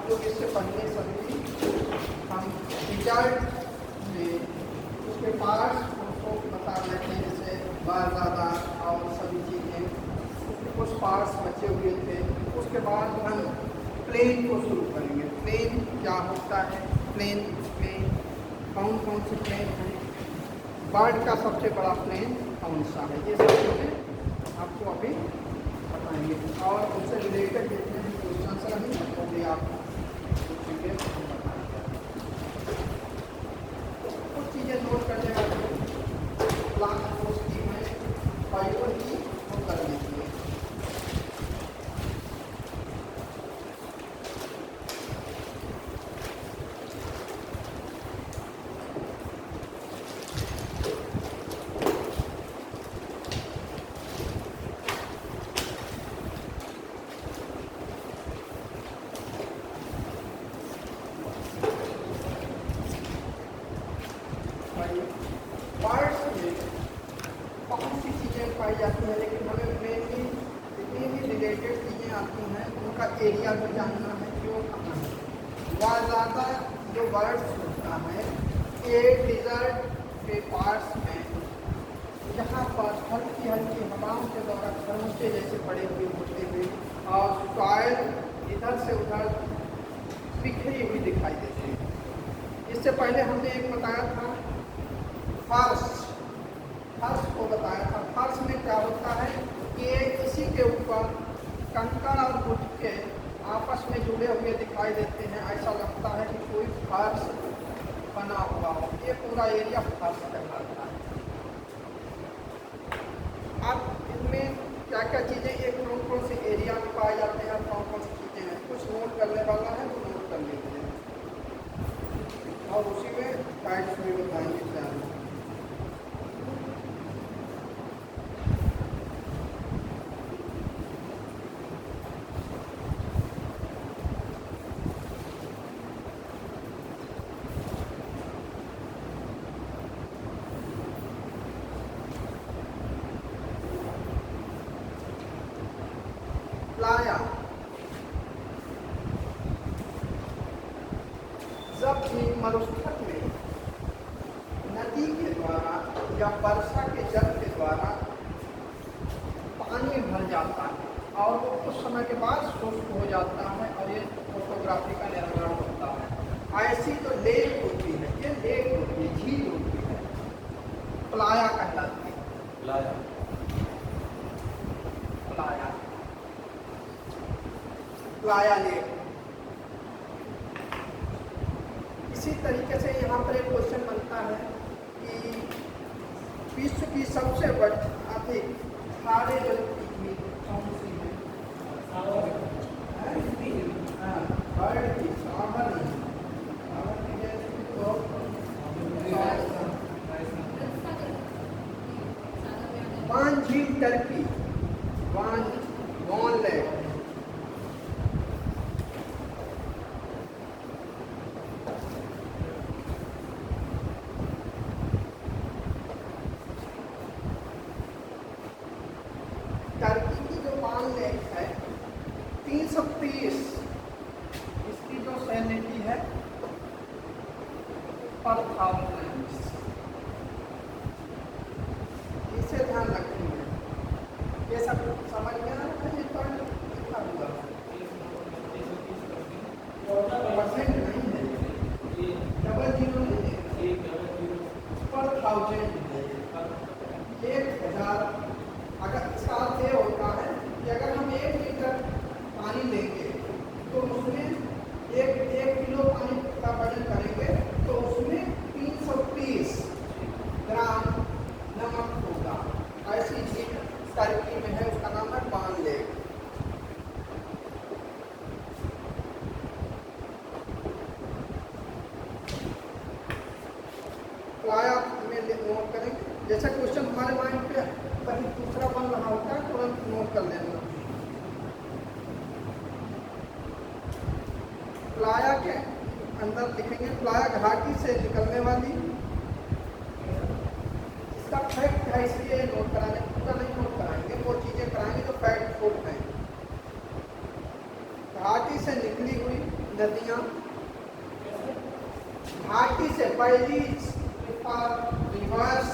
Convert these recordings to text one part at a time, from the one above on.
लोग इससे पढ़ने सभी हम रिजल्ट में उसके पार्ट्स को बता देते हैं, जैसे बारदादा और सभी चीज़ें, कुछ पार्ट्स बचे हुए थे। उसके बाद हम प्लेन को शुरू करेंगे। प्लेन क्या होता है, प्लेन में कौन कौन से प्लेन हैं, बर्ड का सबसे बड़ा प्लेन कौन सा है, ये सब चीज़ें आपको अभी बताएंगे। और उनसे रिलेटेड जितने भी क्वेश्चन रहेंगे वो भी आप पूछेंगे, हम बताएंगे। कुछ चीज़ें नोट करने वाली क्लास दोस्ती में फाइबर की वो कर लीजिए। वर्ड्स में बहुत सी चीज़ें पाई जाती हैं, लेकिन हमें मेनली जितनी भी रिलेटेड चीज़ें आती हैं उनका एरिया भी जानना है कि वो कहाँ है। ज़्यादा जो वर्ड्स होता है ये डिजर्ट के पार्ट्स में, जहाँ पर हल्की हल्की हवाओं के द्वारा खरोंचे जैसे पड़े हुए होते हुए और सॉइल इधर से उधर बिखरी हुई दिखाई देती है। इससे पहले हमने एक बताया था फर्श, फर्श को बताया था। फर्श में क्या होता है कि इसी के ऊपर कंकड़ और गुटके आपस में जुड़े हुए दिखाई देते हैं, ऐसा लगता है कि कोई फर्श बना हुआ हो। ये पूरा एरिया फर्श कहलाता है। अब इसमें क्या क्या चीज़ें एक कौन कौन से एरिया में पाए जाते हैं, कौन कौन सी चीज़ें हैं, कुछ नोट करने वाला है तो नोट कर लीजिए और उसी में टाइप्स भी बताएंगे क्या है। प्लाया, जब भी मरुस्थल में नदी के द्वारा या वर्षा के जल के द्वारा पानी भर जाता है और वो कुछ समय के बाद शुष्क हो जाता है और ये फोटोग्राफी का निर्माण होता है। ऐसी तो लेक होती है, ये लेक होती है, झील होती है, प्लाया कहलाती है। Playa, Playa, Playa lake. इसी तरीके से यहाँ पर एक क्वेश्चन बनता है कि विश्व की सबसे अधिक खारे जल की झील कौन सी है? वर्ल्ड की सागर वान झील टर्की, वान लेक। टर्की की जो वान लेक है 330, इसकी जो सैलिनिटी है पर 1000, इसे ध्यान रखेंगे। ये सब समझ में आ रहा है, पर कितना हुआ परसेंट नहीं है, डबल जीरो नहीं है, पर 1000 है। 1000 अगर इसका अर्थ ये होता है कि अगर हम 1 लीटर पानी लेंगे तो उसमें एक किलो पानी का वजन करेंगे तो उसमें 330 ग्राम नमक होगा। ऐसी झील टर्की में है, उसका नाम है वान लेक। प्लाया में नोट करेंगे, जैसा क्वेश्चन हमारे माइंड पे कभी दूसरा बन रहा होता है तुरंत नोट कर लेना। प्लाया के अंदर लिखेंगे प्लाया घाटी से निकलने वाली, इसका फैक्ट है इसलिए नोट कराने, पूरा नहीं नोट कराएंगे, वो चीज़ें कराएंगे जो फैक्ट फुल हैं। घाटी से निकली हुई नदियाँ घाटी से पहली reverse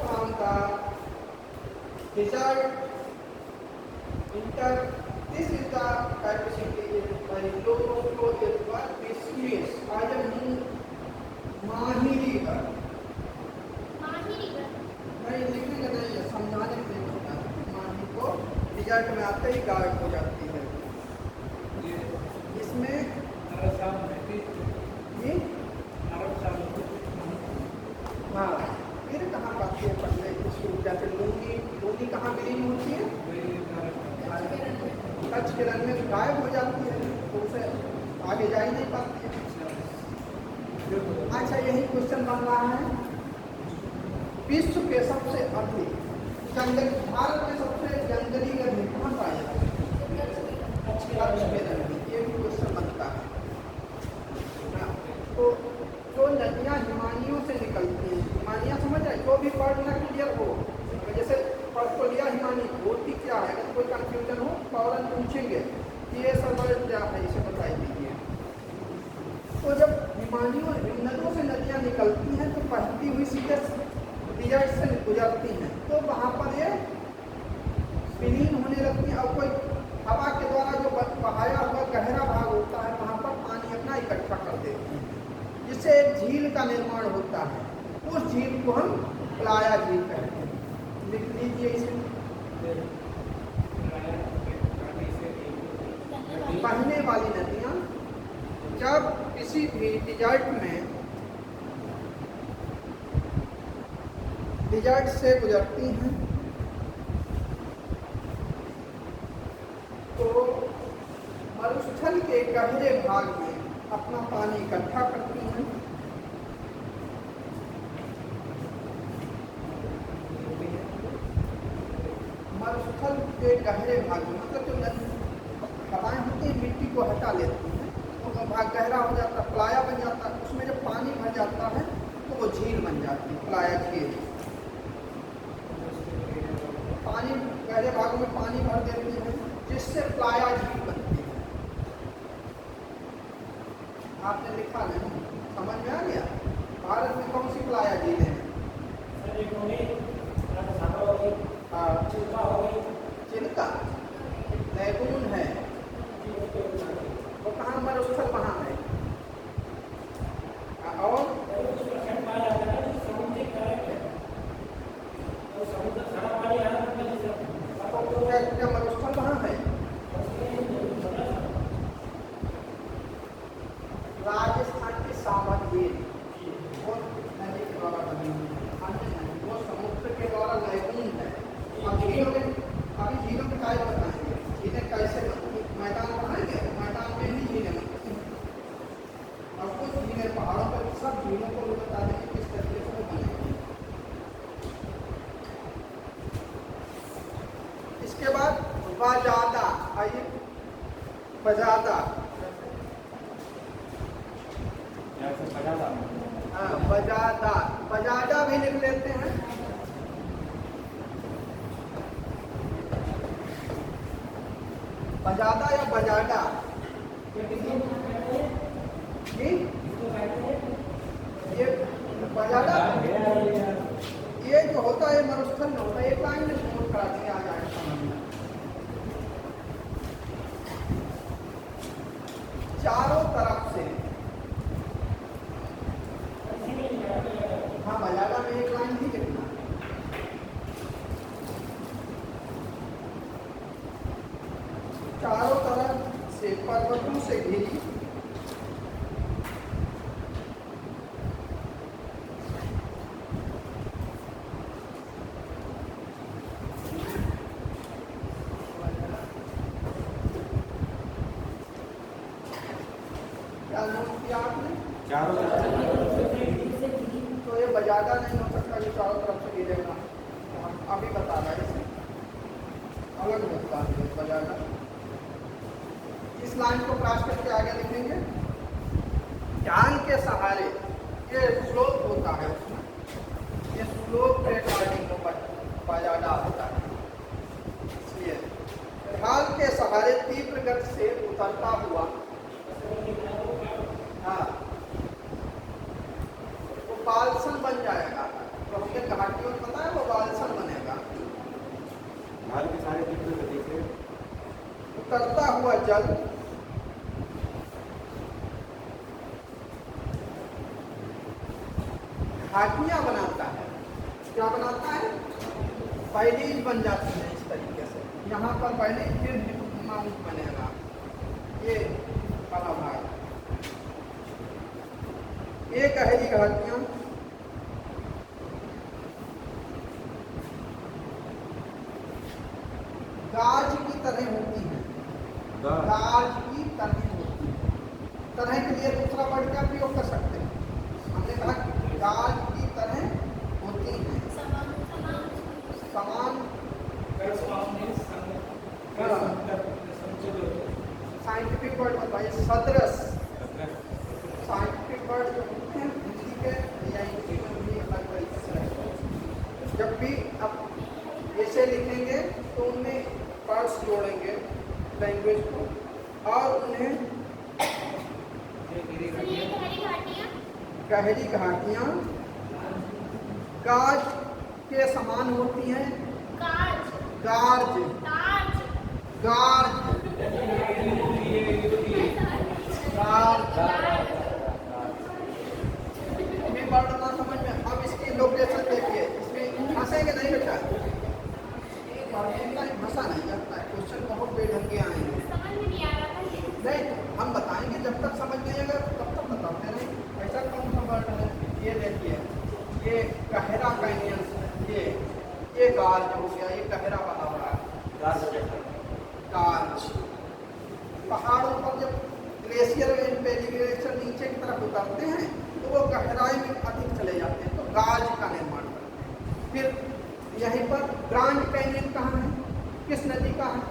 from the desert inter this is the capacity is by low flow is what is space as a Mahi river नहीं लिखने का नहीं है समझाने के लिए होता है माही को रिजल्ट में आते ही गायब हो जाती है इसमें ये हाँ फिर कहाँ पाती है पहले शुरू जाते लूंगी कहाँ विलीन होती है कच्छ के रन में गायब हो जाती है तो उसे आगे जा ही नहीं पाती है। अच्छा यही क्वेश्चन बन रहा है विश्व के सबसे अधिक जंगल भारत में सबसे जंगली गड्ढे कहाँ पाए जाते हैं कच्छ के रन में ये भी क्वेश्चन बनता है। तो जो नदियाँ हिमानियों से निकलती हैं हिमानियाँ समझ आए जो भी पढ़ ना क्लियर हो जैसे पढ़ को लिया हिमानी होती क्या है अगर कोई कंफ्यूजन हो फौरन पूछेंगे कि ये सब क्या है इसे बताई दीजिए। तो जब हिमानियों नदियों से नदियाँ निकलती हैं तो बहती हुई सीधे डिजर्ट से गुजरती हैं तो वहाँ पर ये विलीन होने लगती है। और कोई हवा के द्वारा जो बहाया हुआ गहरा भाग होता है वहाँ पर पानी अपना इकट्ठा कर देती है जिससे एक झील का निर्माण होता है उस झील को हम प्लाया झील कहते हैं। लिख लीजिए इसे बहने वाली नदियाँ जब किसी भी डिजर्ट से गुजरती हैं तो मरुस्थल के गहरे भाग में अपना पानी इकट्ठा करती हैं मरुस्थल के गहरे भाग में मतलब जो हवाएं होती हैं मिट्टी को हटा लेती हैं तो भाग गहरा हो जाता है प्लाया बन जाता है उसमें जब पानी भर जाता है तो वो झील बन जाती है प्लाया झील। पानी गहरे भागों में पानी भर देती है जिससे प्लाया झील बनती है। आपने लिखा नहीं समझ में आ गया भारत में कौन सी प्लाया झील है चिल्का लैगून है वो कहाँ मरुस्थल कहाँ है और क्या मरुस्थल कहाँ है राजस्थान की सावन झील वो नदी के द्वारा बनी हुई है वो समुद्र के द्वारा लैगून है। अब झीलों में अभी झीलों के काय बताएंगे झीलें कैसे बनती मैदान बनाएंगे मैदान में ही झीलें बनती हैं और कुछ झीलें पहाड़ों पर सब झीलों को लोग बता देंगे किस तरीके से वो बनेंगे। इसके बाद बजादा आइए बजादा हाँ बजादा बजादा भी लिख लेते हैं बजादा या बजाडा ये बजाडा ये जो होता है मरुस्थल में होता है एक लाइन में नोट करा दिया आ जाए समझ में। चारों तरफ से हाँ बजाडा में एक लाइन ही लिखना चारों तरफ से पर्वतों से घिरी क्या नोट किया आपने तो ये बजादा नहीं हो सकता जो चारों तरफ से गिरेगा अभी बता रहा है इसे अलग होता है बजादा। इस लाइन को क्रॉस करके आगे लिखेंगे ढाल के सहारे ये स्लोप होता है उसमें ये स्लोप के अकॉर्डिंग बजाडा होता है इसलिए ढाल के सहारे तीव्र नीचे से उतरता हुआ, हाँ, वो बालसन बन जाएगा। तो हमें घाटियों में पता है वो बालसन बनेगा। भारत के सारे तीर्थों के देखिए उतरता हुआ जल घाटियां बनाता है। क्या बनाता है? पैलीज बन जाती है इस तरीके से। यहाँ पर पहले फिर माउंट बनेगा, ये वाला भाग। ये गहरी घाटियां गाज की तरह होती हैं। गाज की तरह होती है। तरह के लिए दूसरा वर्ड का प्रयोग कर सकते हैं। हमने कहा गाज की तरह होती हैं। समान साइंटिफिक वर्ड बताइए। सदृश साइंटिफिक वर्ड जो होते हैं हिंदी के या इंग्लिश में भी अलग तरीके से रहते हैं। जब भी आप ऐसे लिखेंगे तो उनमें वर्ड्स जोड़ेंगे लैंग्वेज को और उन्हें गहरी घाटियां गाज के समान होती हैं। गार्ज गार्ज गार्ज में वर्ड ना समझ में। अब इसकी लोकेशन देखिए, इसमें फंसेंगे नहीं बेटा, फंसा नहीं जाता है। क्वेश्चन बहुत बेढंगे आएंगे, नहीं हम बताएंगे। जब तक समझ नहीं आएगा तब तक बताते नहीं। ऐसा कौन सा वर्ड है? ये देखिए, ये गहरा कैनियन, ये गार्ज हो गया, ये गहरा वाला वर्ड गार्ज। पहाड़ों पर जब ग्लेशियर ग्लेशियर नीचे की तरफ उतरते हैं तो वो गहराई में अधिक चले जाते हैं, तो गाज का निर्माण करते हैं। फिर यहीं पर ग्रांड कैनियन कहाँ है? किस नदी का है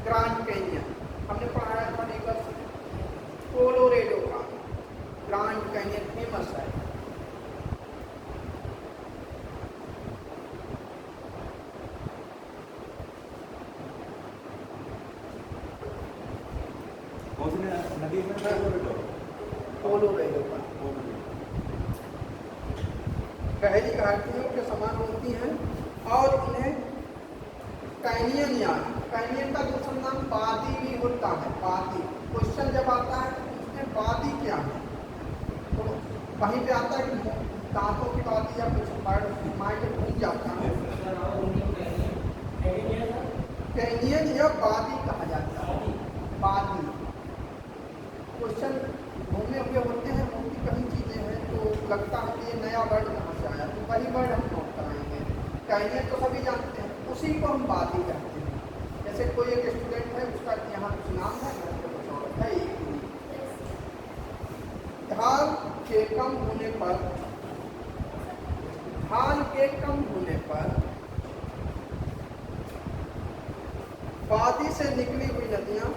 ग्रांड कैनियन? हमने पढ़ाया था लेकर कोलोरेडो का ग्रांड कैनियन फेमस है। नदी में कोलोरेडो का। गहरी घाटियों के समान होती हैं और उन्हें कैनियन या कैनियन का दूसरा नाम वादी भी होता है। वादी क्वेश्चन जब आता है तो उसमें वादी क्या है, तो वहीं पे आता है कि दांतों की वादी या कुछ माइंड भूल जाता है। कैनियन या वादी कहा जाता है। वादी क्वेश्चन घूमे हुए होते हैं, मोटी कहीं चीज़ें हैं तो लगता है कि ये नया वर्ड कहाँ से आया, तो वही वर्ड हम नोट कराएंगे। कैनियन तो सभी जानते हैं, उसी को हम वादी कहते हैं। जैसे कोई एक स्टूडेंट है, उसका यहाँ कुछ नाम है, कुछ और है। ढाल के कम होने पर, ढाल के कम होने पर वादी से निकली हुई नदियाँ,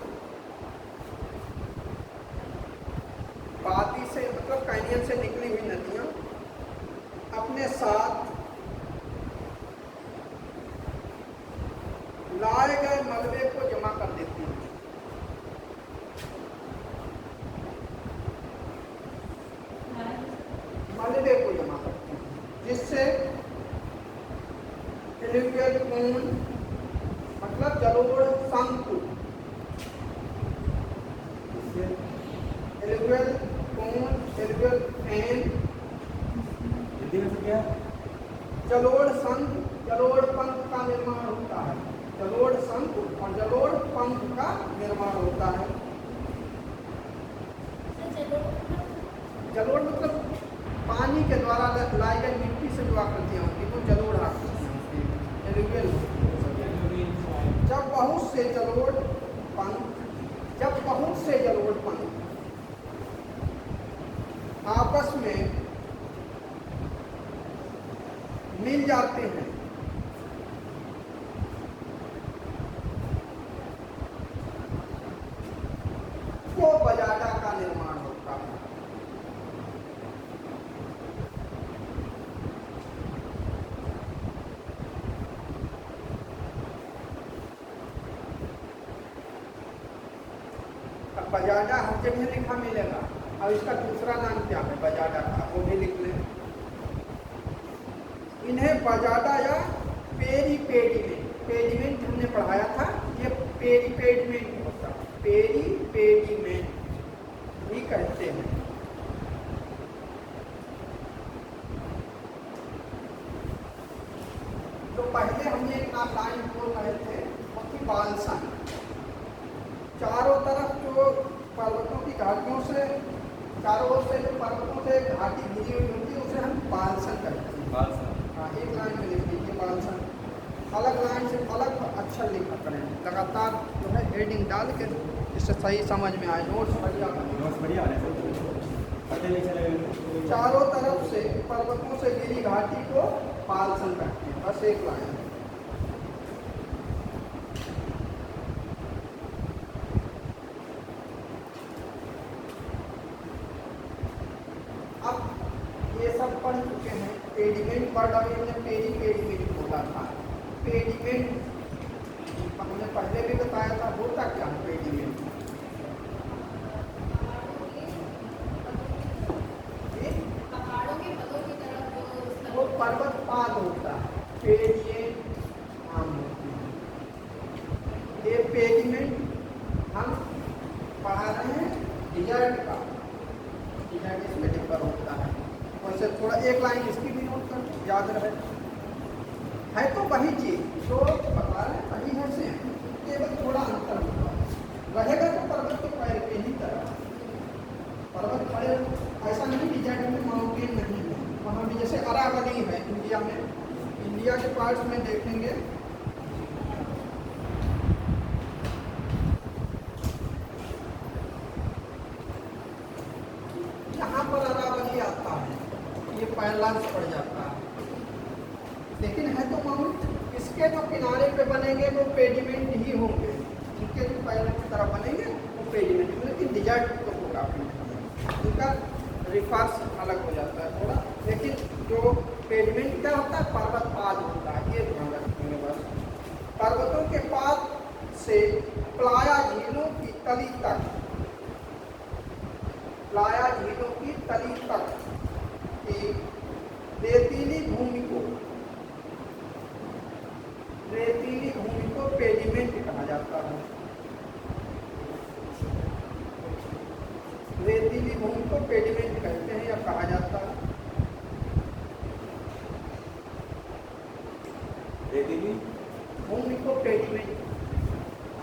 वादी से मतलब कैनियन से निकली हुई नदियाँ अपने साथ लाए गए मलबे को जमा कर देती हैं। मलबे को जमा करती हैं, जिससे एलुवियल पूर्ण मतलब जलोढ़ शंकु, एलुवियल पूर्ण, एलुवियल फैन, हिंदी में क्या? जलोढ़ शंख, जलोढ़ पंख का निर्माण होता है। जलोढ़ शंख और जलोढ़ पंख का निर्माण होता है। जलोढ़ मतलब पानी के द्वारा लाई गई मिट्टी से जो आकृतियाँ होती हैं वो जलोढ़ आकृतियाँ होती हैं। एलुवियल जब बहुत से जलोढ़ पंख, जब बहुत से जलोढ़ पंख आपस में मिल जाते हैं तो बजाडा का निर्माण होता है। बजाडा हर जगह लिखा मिलेगा। अब इसका दूसरा नाम क्या है बजाडा का, वो भी लिख लें। इन्हें बजाडा या पेरीपेडिमेंट, पेडिमेंट हमने पढ़ाया था, ये पेरीपेडिमेंट होता है, पेरीपेडिमेंट भी कहते हैं। तो पहले हमने एक लाइन बोल रहे थे वो थी बालसन। चारों तरफ जो पर्वतों की घाटियों से, चारों ओर से जो पर्वतों से घाटी घिरी हुई होती है उसे हम बालसन कहते हैं। बालसन। हाँ, एक लाइन में लिख लीजिए बालसन। अलग लाइन से अलग अक्षर लिखा करें, लगातार जो है हेडिंग डाल के, जिससे सही समझ में आए। नोट्स बढ़िया बने, नोट्स बढ़िया आ रहे हैं, पता नहीं चलेगा। चारों तरफ से पर्वतों से घिरी घाटी को बालसन कहते हैं। बस एक लाइन। अब ये सब पढ़ चुके हैं। पेडिमेंट वर्ड अभी हमने पेरीपेडिमेंट बोला था। पेडिमेंट हमने पहले भी बताया था, होता क्या है पेडिमेंट? वो पर्वत पाद होता है, पेडिमेंट नाम होती है। ये पेडिमेंट हम पढ़ा रहे हैं डिजर्ट का, डिजर्ट इसमें डिफर होता है। वैसे थोड़ा एक लाइन इसकी भी नोट कर याद रहे, है तो वही चीज जो बता रहे हैं, वही है सेम, केवल थोड़ा अंतर होगा। रहेगा तो पर्वत के पैर के ही तरह। पर्वत पैर ऐसा नहीं डिजर्ट में माउंटेन नहीं है, वहाँ भी जैसे अरावली है इंडिया में, इंडिया के पार्ट्स में देखेंगे यहाँ पर अरावली आता है, ये पैरलांस पड़ जाता है, लेकिन है तो माउंट। इसके जो किनारे पे बनेंगे वो पेडिमेंट ही होंगे, इनके जो पैर की तरह बनेंगे वो पेडिमेंट, लेकिन डिजर्ट तो होगा इनका रिफर्स अलग हो जाता है थोड़ा। लेकिन जो पेडिमेंट क्या होता है, पर्वत पाद होता है, ये ध्यान रखेंगे बस। पर्वतों के पाद से प्लाया झीलों की तली तक, प्लाया झीलों की तली तक की रेतीली भूमि को, रेतीली भूमि को पेडिमेंट कहा जाता है। रेतीली भूमि को पेडिमेंट कहते हैं या कहा जाता है। रेतीली भूमि को पेडिमेंट,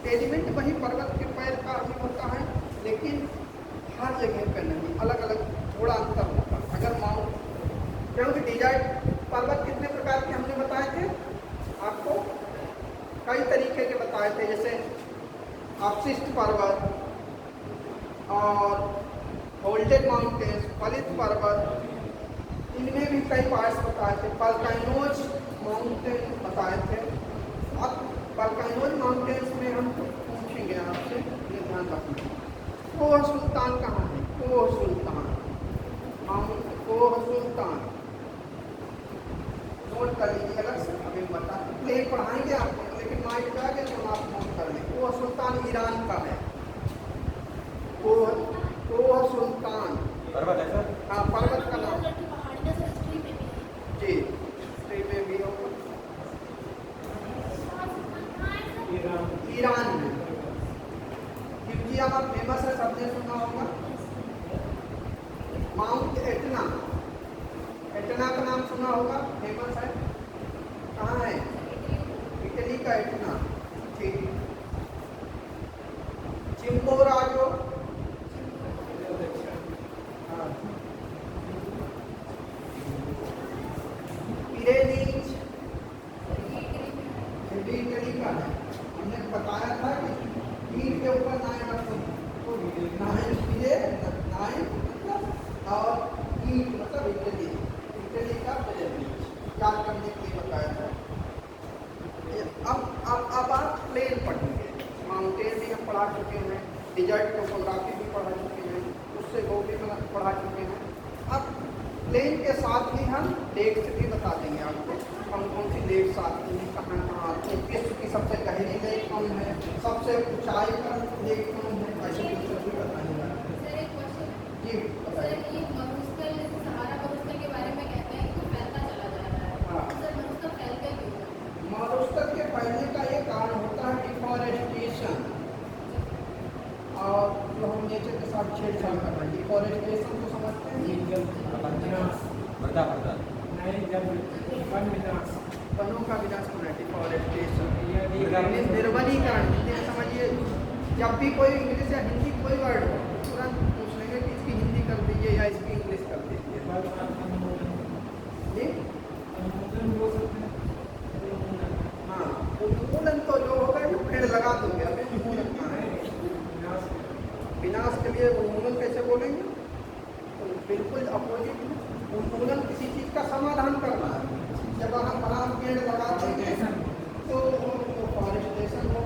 पेडिमेंट वही पर्वत के पैर का ही होता है, लेकिन हर जगह पे नहीं, अलग अलग थोड़ा अंतर होता है। अगर माउंट, क्योंकि डिजर्ट पर्वत कितने प्रकार के हमने बताए थे आपको, कई तरीके के बताए थे, जैसे अपशिष्ट पर्वत और फोल्डेड माउंटेन्स, फलित पर्वत, इनमें भी कई पार्ट्स बताए थे। वोल्केनोज माउंटेन बताए थे। अब वोल्केनोज माउंटेन्स में हम कुछ पूछेंगे आपसे, ये ध्यान रखना। कोह सुल्तान कहाँ है? कोह सुल्तान, कोह सुल्तान नोट कर लीजिए, अलग से अभी बता प्लेन पढ़ाएंगे आपको, लेकिन माइंड में आ गया तो आप नोट कर लें। कोह सुल्तान ईरान का है। कोह सुल्तान पर्वत है सर? हाँ, पर्वत का नाम जी, हिस्ट्री में भी होगा। ईरान में गिरजिया में फेमस है, सबने सुना होगा। माउंट एटना, एटना का नाम सुना होगा, फेमस है। कहाँ है? इटली का एटना। ठीक। चिम्बोराजो, पिरेनीज, इटली का है। हमने बताया था कि ईट के ऊपर नाइन रखो, तो नाइन पिरे, नाइन और ईट मतलब इटली, इटली का पिरेनीज याद करने के लिए बताया था। अब आप प्लेन पढ़ेंगे, माउंटेन भी हम पढ़ा चुके हैं, डिजर्ट टोपोग्राफी भी पढ़ा चुके हैं, उससे वो भी पढ़ा चुके हैं। अब प्लेन के साथ ही हम लेक्स भी बता देंगे आपको, कौन कौन सी लेक्स आती हैं, कहाँ कहाँ आती हैं, विश्व की सबसे गहरी लेक कौन है, सबसे ऊंचाई पर लेक कौन है, ऐसे भी बता मरुस्थल के फैलने का एक कारण होता है डिफॉरेस्टेशन, और जो हम नेचर के साथ छेड़छाड़ कर रहे हैं। डिफॉरेस्टेशन को समझते हैं? वनों का विनाश होना है, डिफॉरेस्टेशन। निर्वनीकरण, हिंदी में समझिए, जब भी कोई इंग्लिश या हिंदी कोई वर्ड हो तुरंत पूछ लेंगे कि इसकी हिंदी कर दीजिए या इसकी इंग्लिश कर दीजिए। जी हाँ, उन्मूलन तो जो होगा जो पेड़ लगा दोगे, अभी उन्मूलन कहाँ है? विनाश के लिए उन्मूलन कैसे बोलेंगे? तो बिल्कुल अपोजिट। उन्मूलन किसी चीज़ का समाधान करना है। जब हम बड़ा पेड़ लगा देंगे तो फॉरेस्टेशन हो,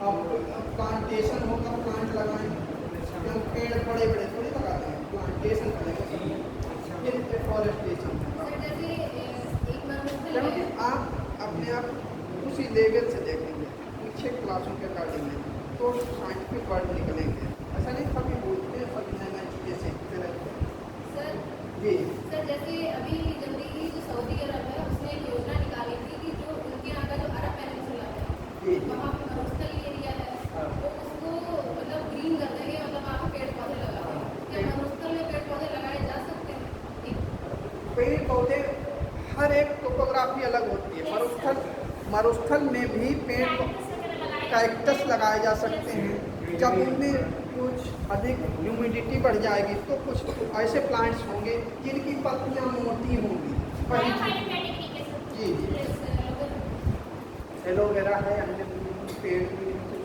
अब प्लांटेशन होगा, प्लांट लगाएंगे। पेड़ बड़े बड़े थोड़ी लगाते हैं, प्लांटेशन करेंगे, फिर फॉरेस्टेशन होगा। क्योंकि आप अपने आप उसी लेवल से देखेंगे पीछे क्लासों के अकॉर्डिंग में तो साइंटिफिक वर्ड निकलेंगे। ऐसा नहीं सभी बोलते हैं, सभी नई नई चीज़ें सीखते रहते हैं। सर जी सर, जैसे अभी जल्दी ही जो सऊदी अरब है उसने एक योजना निकाली थी कि जो उनके यहाँ का जो अरब पेनिनसुला है जी वहाँ पे मरुस्थल एरिया है, हाँ। तो उसको मतलब ग्रीन कर देंगे, मतलब वहाँ पे पेड़ पौधे लगाते हैं। क्या मरुस्थल में पेड़ पौधे लगाए जा सकते हैं? पेड़ पौधे हर एक टोपोग्राफी अलग होती है। मरुस्थल में भी पेड़ कैक्टस लगाए जा सकते हैं। जब उनमें कुछ अधिक ह्यूमिडिटी बढ़ जाएगी तो कुछ ऐसे प्लांट्स होंगे जिनकी पत्तियां मोटी होंगी। पहली चीज जी जी एलोवेरा है, अन्य पेड़ भी कुछ।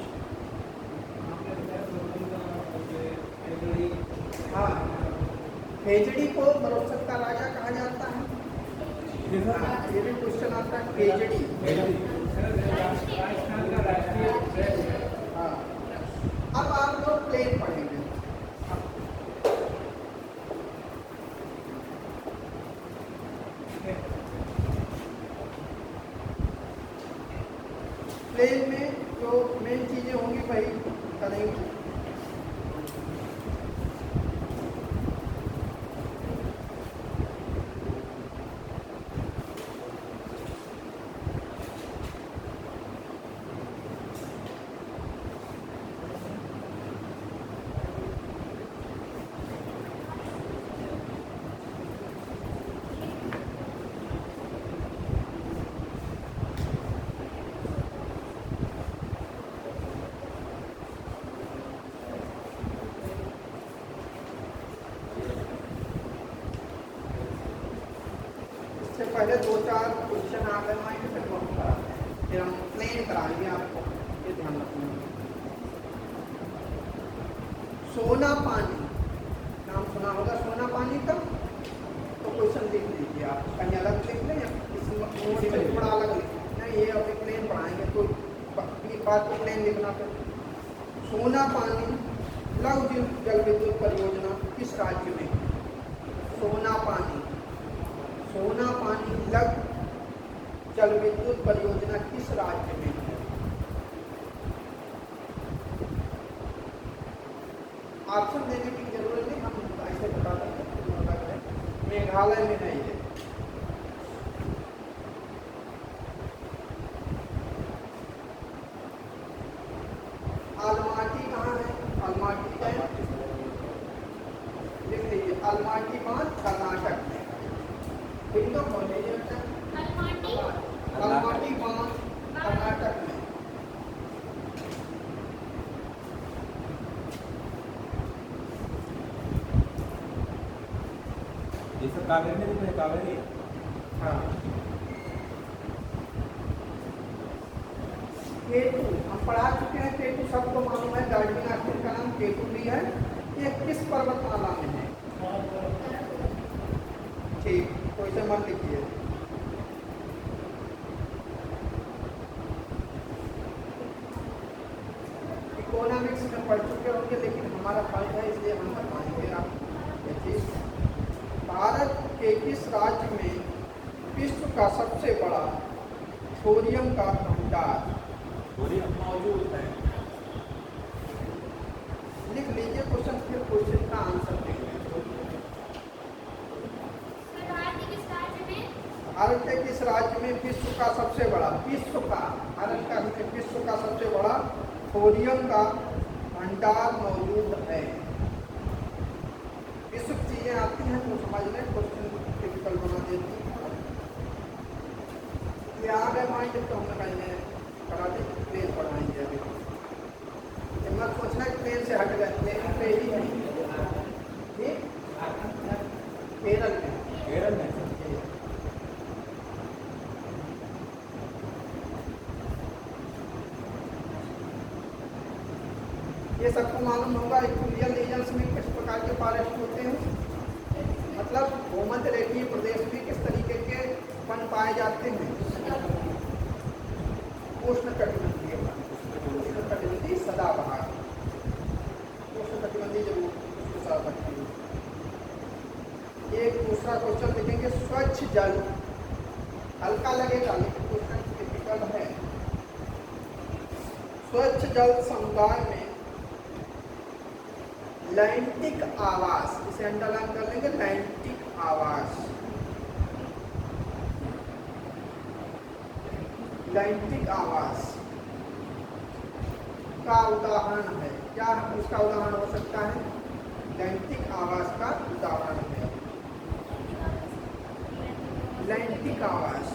हाँ, खेजड़ी को मरुस्थल का राजा कहा जाता है। हाँ, ये भी क्वेश्चन आता है, खेजड़ी। हाँ, अब आप लोग प्लेन पढ़ेंगे। प्लेन में जो मेन चीजें होंगी वही करेंगे। पहले 2-4 क्वेश्चन आप बनवाएंगे, फिर हम कराते हैं, फिर हम प्लेन कराएंगे आपको, ये ध्यान रखना। सोना पानी नाम सुना होगा, सोना पानी का तो क्वेश्चन लिख लीजिए आप, कहीं अलग लिख लें या किसी नोट में थोड़ा अलग लिख नहीं, ये अभी प्लेन पढ़ाएंगे तो बात को प्लेन लिखना। फिर सोना पानी लघु जल विद्युत परियोजना किस राज्य में? सोना पानी लघु जल विद्युत परियोजना किस राज्य में है? ऑप्शन देने की जरूरत नहीं, हम ऐसे बता देंगे। मेघालय में है ये। अलमाटी कहाँ है? अलमाटी है, लिख लीजिए, अलमाटी बांध कर्नाटक में। एकदम बोलिए, अलमाटी बांध कर्नाटक में। ये सब कावेरी में दिख रहे, कावेरी। हाँ, केतु हम पढ़ा चुके हैं। केतु सबको मालूम है, गार्डनिंग आर्टिस्ट का नाम केतु भी है। ये किस पर्वतमाला में है? ठीक, कोई से मत लिखिए। इकोनॉमिक्स में पढ़ चुके होंगे, लेकिन हमारा फर्ज है इसलिए हम बताएंगे आपको ये चीज। भारत के किस राज्य में विश्व का सबसे बड़ा थोरियम का भंडार मौजूद है? लिख लीजिए क्वेश्चन, फिर क्वेश्चन का आंसर देंगे। भारत के किस राज्य में विश्व का सबसे बड़ा थोरियम का भंडार मौजूद है? विश्व की चीजें आती हैं तो समझ लें, क्वेश्चन टिपिकल बना देती है। ये आ गए माइंड तो हम कहीं करा दें, प्लेन पढ़ाएंगे अभी। मत सोचना कि प्लेन से हट गए, प्लेन पे ही नहीं, ठीक? केरल में ये सबको मालूम होगा इक्वेटोरियल रीजन्स में किस प्रकार के फॉरेस्ट होते हैं, मतलब भूमध्य रेखीय प्रदेश में किस तरीके के वन पाए जाते हैं? उष्णकटिबंधीय वन, उष्णकटिबंधीय सदाबहार, उष्णकटिबंधीय जरूर उसके साथ रखिए। एक दूसरा क्वेश्चन लिखेंगे, स्वच्छ जल, हल्का लगेगा लेकिन क्वेश्चन टिपिकल है। स्वच्छ जल समुदाय में लैंटिक आवास, इसे अंडरलाइन कर लेंगे, लैंटिक आवास, लैंटिक आवास का उदाहरण है। क्या उसका उदाहरण हो सकता है? लैंटिक आवास का उदाहरण है लैंटिक आवास।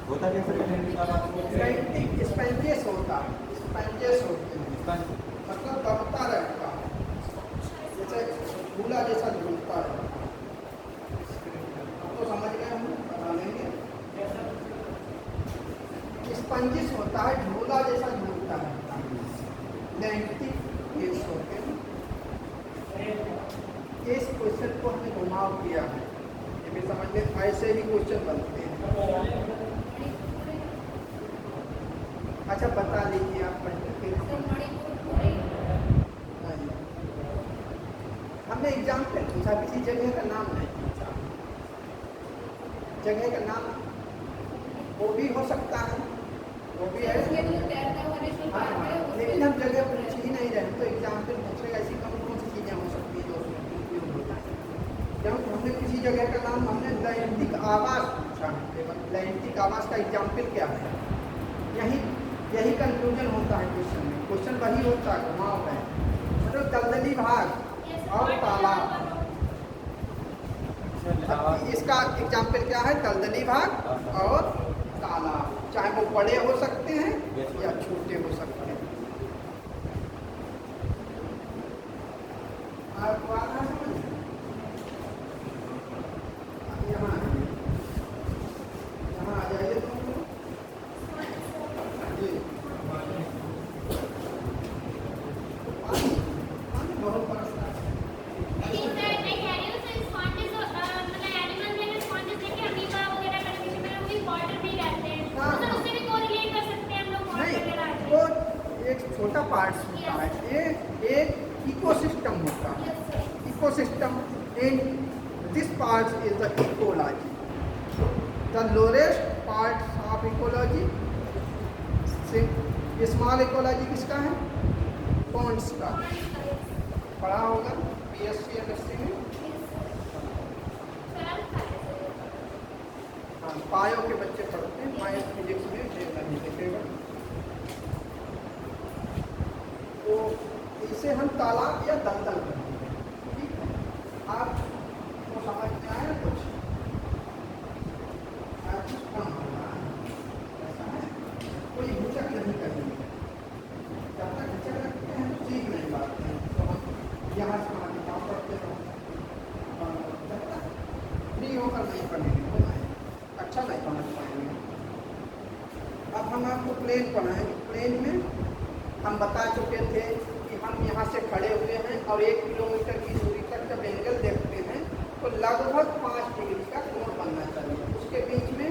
होता क्या सर लैंटिक आवास? लैंटिक स्पंजेस होता है, स्पंजेस होते हैं, मतलब दबता रहता है, जैसे झूला जैसा झूलता है। अब तो समझ गए हम, बता लेंगे। स्पंजिस होता है, झूला जैसा झूलता है, लैंटिक केस होते हैं। इस क्वेश्चन को हमने घुमाव किया है, ये भी समझ लें, ऐसे ही क्वेश्चन बनते हैं। अच्छा बता लीजिए आप पढ़ते फिर हमने एग्जाम्पल पूछा, किसी जगह का नाम नहीं पूछा। जगह का नाम वो भी हो सकता है, वो भी है, हाँ, लेकिन हम जगह पूछ ही नहीं रहे, तो एग्जाम्पल पूछेगा। ऐसी कौन कौन सी चीज़ें हो सकती हैं जो उसमें उपयोग होता है? जब हमने किसी जगह का नाम, हमने लैंटिक आवास पूछा है, लैंटिक आवास का एग्जाम्पल क्या है? यही कंक्लूजन होता है क्वेश्चन में। क्वेश्चन वही होता है, घुमाव है, मतलब दलदली भाग और तालाब। इसका एग्जाम्पल क्या है? दलदली भाग और तालाब, चाहे वो बड़े हो सकते हैं या छोटे हो सकते हैं। आपको आ रहा है समझ? यहाँ आ जाइए तुम जी। बहुत बरसता है। एक छोटा पार्ट होता है, ये एक इकोसिस्टम होता है। Ecosystem in this part is the ecology, the lowest part of ecology. Small ecology किसका है? पॉन्ड्स का, पढ़ा होगा बीएससी एमएससी में। हाँ, बायो के बच्चे पढ़ते हैं, बायो फिजिक्स में नहीं देखेगा। तो इसे हम तालाब या दलदल कहेंगे, ठीक है? आप को समझ में आया कुछ? कम हो रहा है, ऐसा है, कोई हिचक नहीं करेंगे। जब तक हिचक रखते हैं तो सीख नहीं पाते हैं, तो हम यहाँ से वहाँ किताब पढ़ते हैं, जब तक फ्री होकर नहीं पढ़ेंगे तो अच्छा नहीं समझ पाएंगे। अब हम आपको प्लेन पढ़ाएंगे। प्लेन में हम बता चुके थे कि हम यहाँ से खड़े हुए हैं और 1 किलोमीटर की दूरी तक जब एंगल देखते हैं तो लगभग 5 डिग्री का कोण बनना चाहिए। उसके बीच में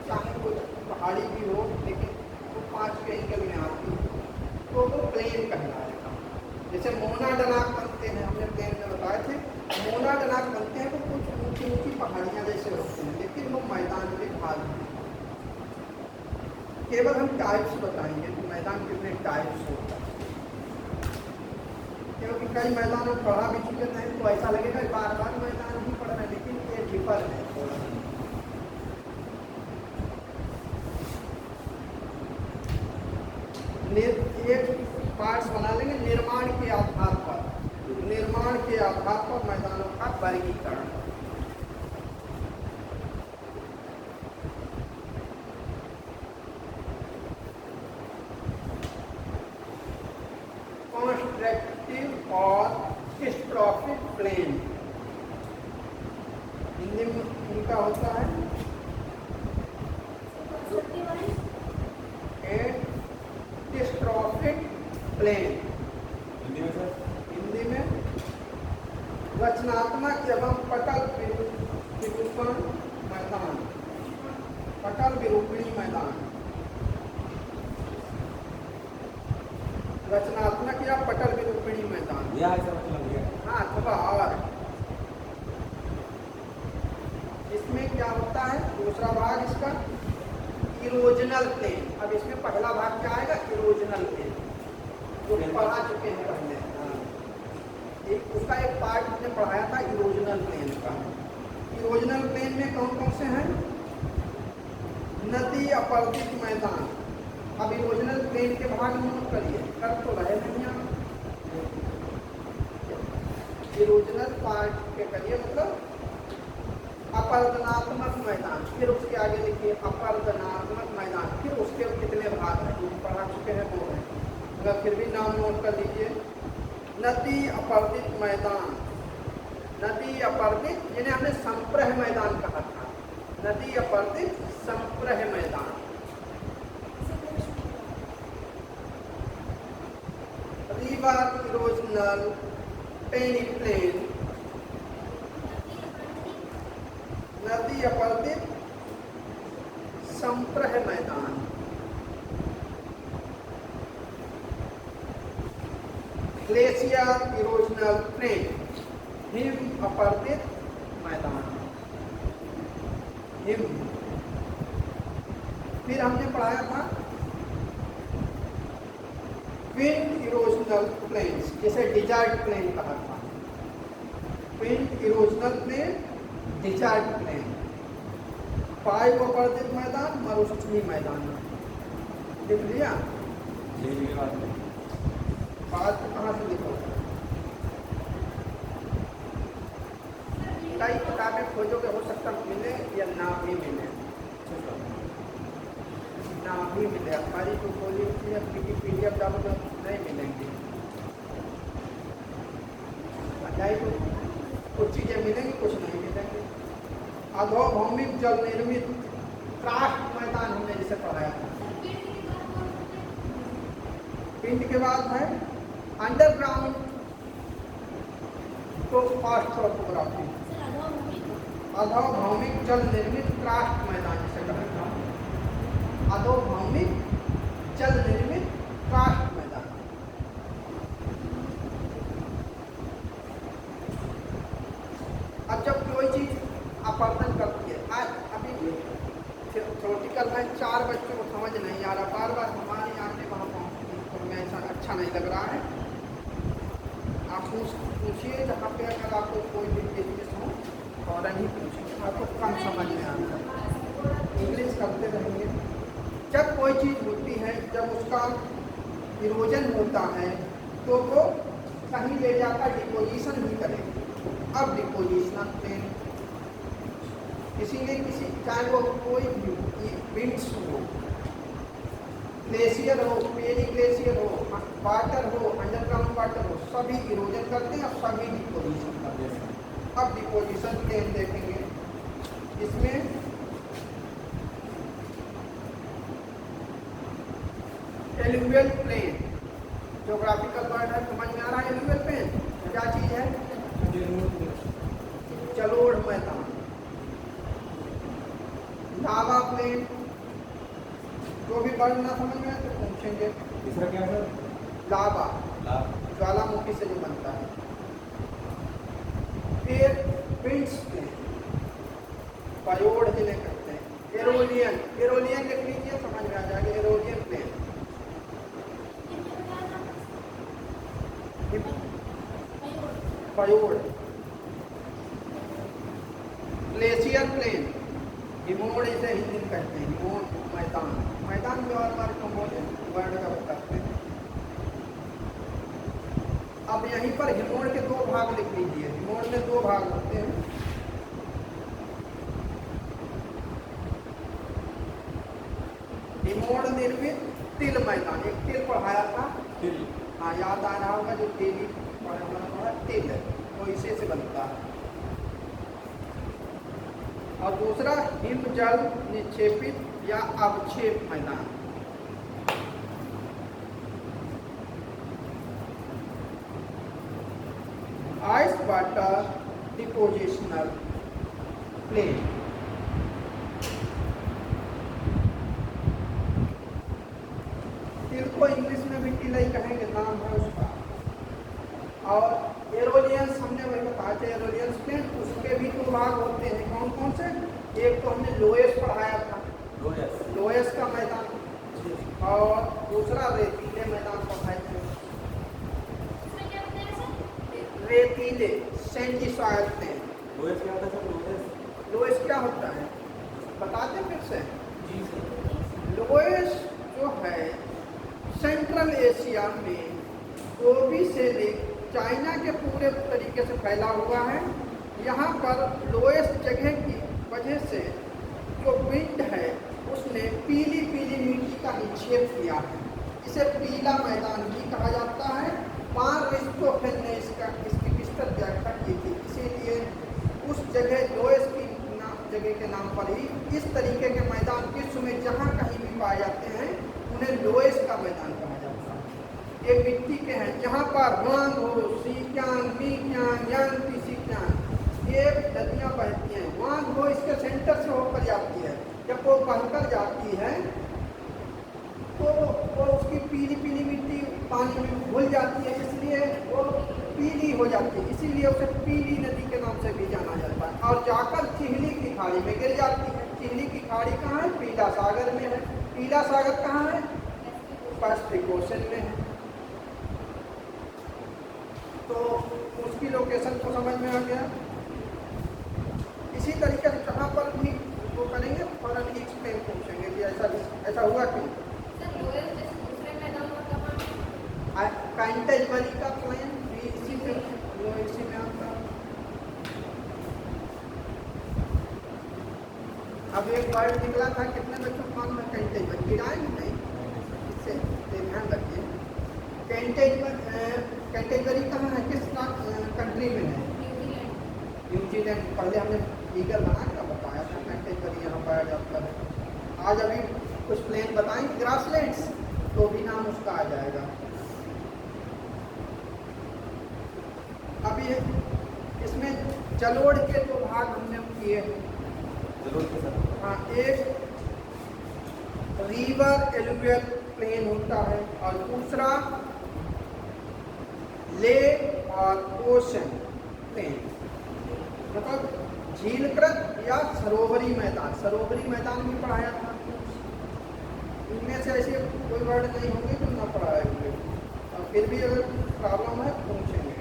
चाहे कोई पहाड़ी भी हो, लेकिन वो 5 के एंगल में आती है तो वो प्लेन कहलाएगा। जैसे मोनाडनाक बनते हैं, हमने प्लेन में बताए थे, मोनाडनाक बनते हैं तो कुछ ऊँची ऊँची पहाड़ियाँ जैसे होते हैं, लेकिन वो मैदान के भाग हैं। केवल हम टाइप्स बताएंगे कि मैदान कितने टाइप्स होता है, क्योंकि कई मैदान में पढ़ा भी चुके हैं तो ऐसा लगेगा बार बार मैदान ही पढ़ रहे हैं, लेकिन ये डिफर है थोड़ा। एक पार्ट्स बना लेंगे निर्माण के आधार पर। निर्माण के आधार पर मैदानों का वर्गीकरण। कंस्ट्रक्टिव और स्ट्रॉफिक प्लेन हिंदी में इनका होता है डिस्ट्रॉफिक प्लेन। हिंदी में सर? हिंदी में रचनात्मक एवं पटल विरूपण मैदान। पटल विरूपणी मैदान। रचनात्मक या पटल विरूपणी मैदान। यह ऐसा मतलब है। हाँ थोड़ा और इसमें क्या होता है दूसरा भाग इसका इरोजनल प्लेन। अब इसमें पहला भाग क्या आएगा इरोजनल प्लेन जो पढ़ा चुके हैं पहले। एक उसका एक पार्ट हमने पढ़ाया था इरोजनल प्लेन का। इरोजनल प्लेन में कौन कौन से हैं नदी अपर्दित मैदान। अब इरोजनल प्लेन के भाग नोट करिए कर तो रहे नहीं आप इरोजनल पार्ट के करिए मतलब अपर्दनात्मक मैदान। फिर उसके आगे लिखिए अपर्दनात्मक मैदान। फिर उसके कितने भाग हैं जो पढ़ा चुके हैं वो हैं। अगर फिर भी नाम नोट कर लीजिए नदी अपर्दित मैदान। नदी अपर्दित जिन्हें हमने संप्रह मैदान कहा था। नदी अपर्दित संप्रह मैदान। River erosional peneplain. नदी अपर्दित संप्रह मैदान। Glacier erosional plain. हिम अपर्दित मैदान। हिम। फिर हमने पढ़ाया था विंड इरोजनल प्लेन्स जिसे डिजर्ट प्लेन कहा था। Wind erosional plain desert plain. वायु अपर्दित मैदान मरुस्थलीय मैदान। लिख लिया बात कहाँ से लिखो कई किताबें खोजोगे हो सकता मिले या ना भी मिले। ना भी मिले हमारी जो खोली होती है PDF डालोगे नहीं मिलेंगी। चाहे तो कुछ चीज़ें मिलेंगी कुछ नहीं मिलेंगी। अधोभौमिक जल निर्मित क्राफ्ट मैदान हमने जिसे पढ़ाया था। पिंड के बाद है अंडरग्राउंड टोपोग्राफी। अधोभौमिक जल निर्मित क्राफ्ट मैदान जिसे कहा था। अधोभौमिक जल निर्मित क्राफ्ट मैदान। अब जब कोई चीज अपरदन करती है आज अभी थ्योरेटिकल है 4 बच्चों को समझ नहीं आ रहा। बार बार हमारी आंखें वहाँ पहुँचती तो हमें ऐसा अच्छा नहीं लग रहा है। आप पूछिए जहाँ पे अगर आपको कोई भी बिजनेस हो और नहीं पूछिए आपको कम समझ में आता है। इंग्लिश करते रहेंगे। जब कोई चीज़ होती है जब उसका इरोजन होता है तो वो कहीं ले जाकर डिपोजिशन भी करेगी। अब डिपोजिशनल प्लेन इसीलिए किसी चाहे वो कोई भी विंड्स हो ग्लेशियर हो पेरी ग्लेशियर हो वाटर हो अंडरग्राउंड वाटर हो सभी इरोजन करते हैं और सभी डिपोजिशन करते हैं। अब डिपोजिशन प्लेन देखेंगे इसमें एलुवियल प्लेन ज्योग्राफिकल वर्ड है समझ में आ रहा है। एलुवियल प्लेन क्या चीज़ है जलोढ़ मैदान। लावा प्लेन जो भी वर्ड ना समझ में आए तो पूछेंगे। इसका क्या है? लावा ज्वालामुखी से जो बनता है। फिर विंड्स प्लेन पयोड़ जिन्हें कहते हैं। एरोलियन एरोलियन लिख लीजिए समझ में आ जाएगा। एरोलियन प्लेन पयोड़। ग्लेशियर प्लेन हिमोड़ इसे हिंदी में कहते हैं। हिमोड़ मैदान। मैदान जो बार बार कम बोले वर्ड का करते हैं। अब यहीं पर हिमोड़ के दो भाग लिख लीजिए। हिमोड़ में दो भाग होते हैं। हिमोड़ निर्मित तिल मैदान, एक तिल पढ़ाया था, तिल। हाँ याद आ रहा होगा, जो तेली पढ़ा तिल है वो इसे से बनता है। और दूसरा हिम जल निक्षेपित या अवक्षेप मैदान। Ice water depositional plain. तिल को इंग्लिश में भी टिलई कहेंगे, नाम है उसका। और एरोलियंस हमने वही बताया था, एरोलियंस प्लेन, उसके भी दो भाग होते हैं। कौन कौन से? एक तो हमने लोएस पढ़ाया था, लोएस का मैदान, और दूसरा रेतीले मैदान पढ़ाए थे। रेतीले सैंडी सॉइल प्लेन। लोएस क्या होता है सर? लोएस क्या होता है बताते फिर से। जी सर। लोएस जो है सेंट्रल एशिया में गोबी से लेकर चाइना के पूरे तरीके से फैला हुआ है। यहाँ पर लोएस जगह की वजह से जो विंड है उसने पीली पीली मिट्टी का निक्षेप किया है। इसे पीला मैदान भी कहा जाता है। अरिस्टोफेन ने इसकी विस्तृत व्याख्या की थी, इसीलिए उस जगह लोएस की जगह के नाम पर ही इस तरीके के मैदान विश्व में जहाँ कहीं भी पाए जाते हैं उन्हें लोएस का मैदान कहा जाता है। ये मिट्टी के हैं, जहाँ पर वांग हो, सीक्यांग, मीक्यांग, यांगती सीक्यांग, ये नदियाँ बहती हैं। वांग हो इसके सेंटर से होकर जाती है, जब वो बहकर जाती है तो वो उसकी पीली पीली मिट्टी पानी में घुल जाती है, इसलिए वो पीली हो जाती है, इसीलिए उसे पीली नदी के नाम से भी जाना जाता है। और जाकर चिहली की खाड़ी में गिर जाती है। चिहली की खाड़ी कहाँ है? पीला सागर में है। पीला सागर कहाँ है? पैसिफिक ओशन में है। तो उसकी लोकेशन को समझ में आ गया। इसी तरीके से कहाँ पर भी वो करेंगे फॉरन एक्सप्लेन पूछेंगे कि ऐसा हुआ क्यों। कैंटरबरी का प्लान भी इसी में आता है। अब एक वर्ड निकला था, कितने बच्चों को मालूम है कैंटरबरी? गिराएंगे नहीं, इससे ध्यान रखिए। कैंटरबरी कहाँ है, किस कंट्री में है? न्यूजीलैंड। पहले हमने ईगल बना कर बताया था, कैंटरबरी यहाँ पाया जाता है। आज अभी कुछ प्लेन बताएंगे, ग्रासलैंड्स, तो भी नाम उसका आ जाएगा। अभी इसमें जलोढ़ के दो भाग हमने किए हैं। हाँ, एक रिवर एलुवियल प्लेन होता है और दूसरा लेक और ओशन प्लेन, मतलब झीलकृत या सरोवरी मैदान। सरोवरी मैदान भी पढ़ाया था। इनमें से ऐसे कोई वर्ड नहीं होंगे जो ना पढ़ाए होंगे, और फिर भी अगर प्रॉब्लम है पूछेंगे।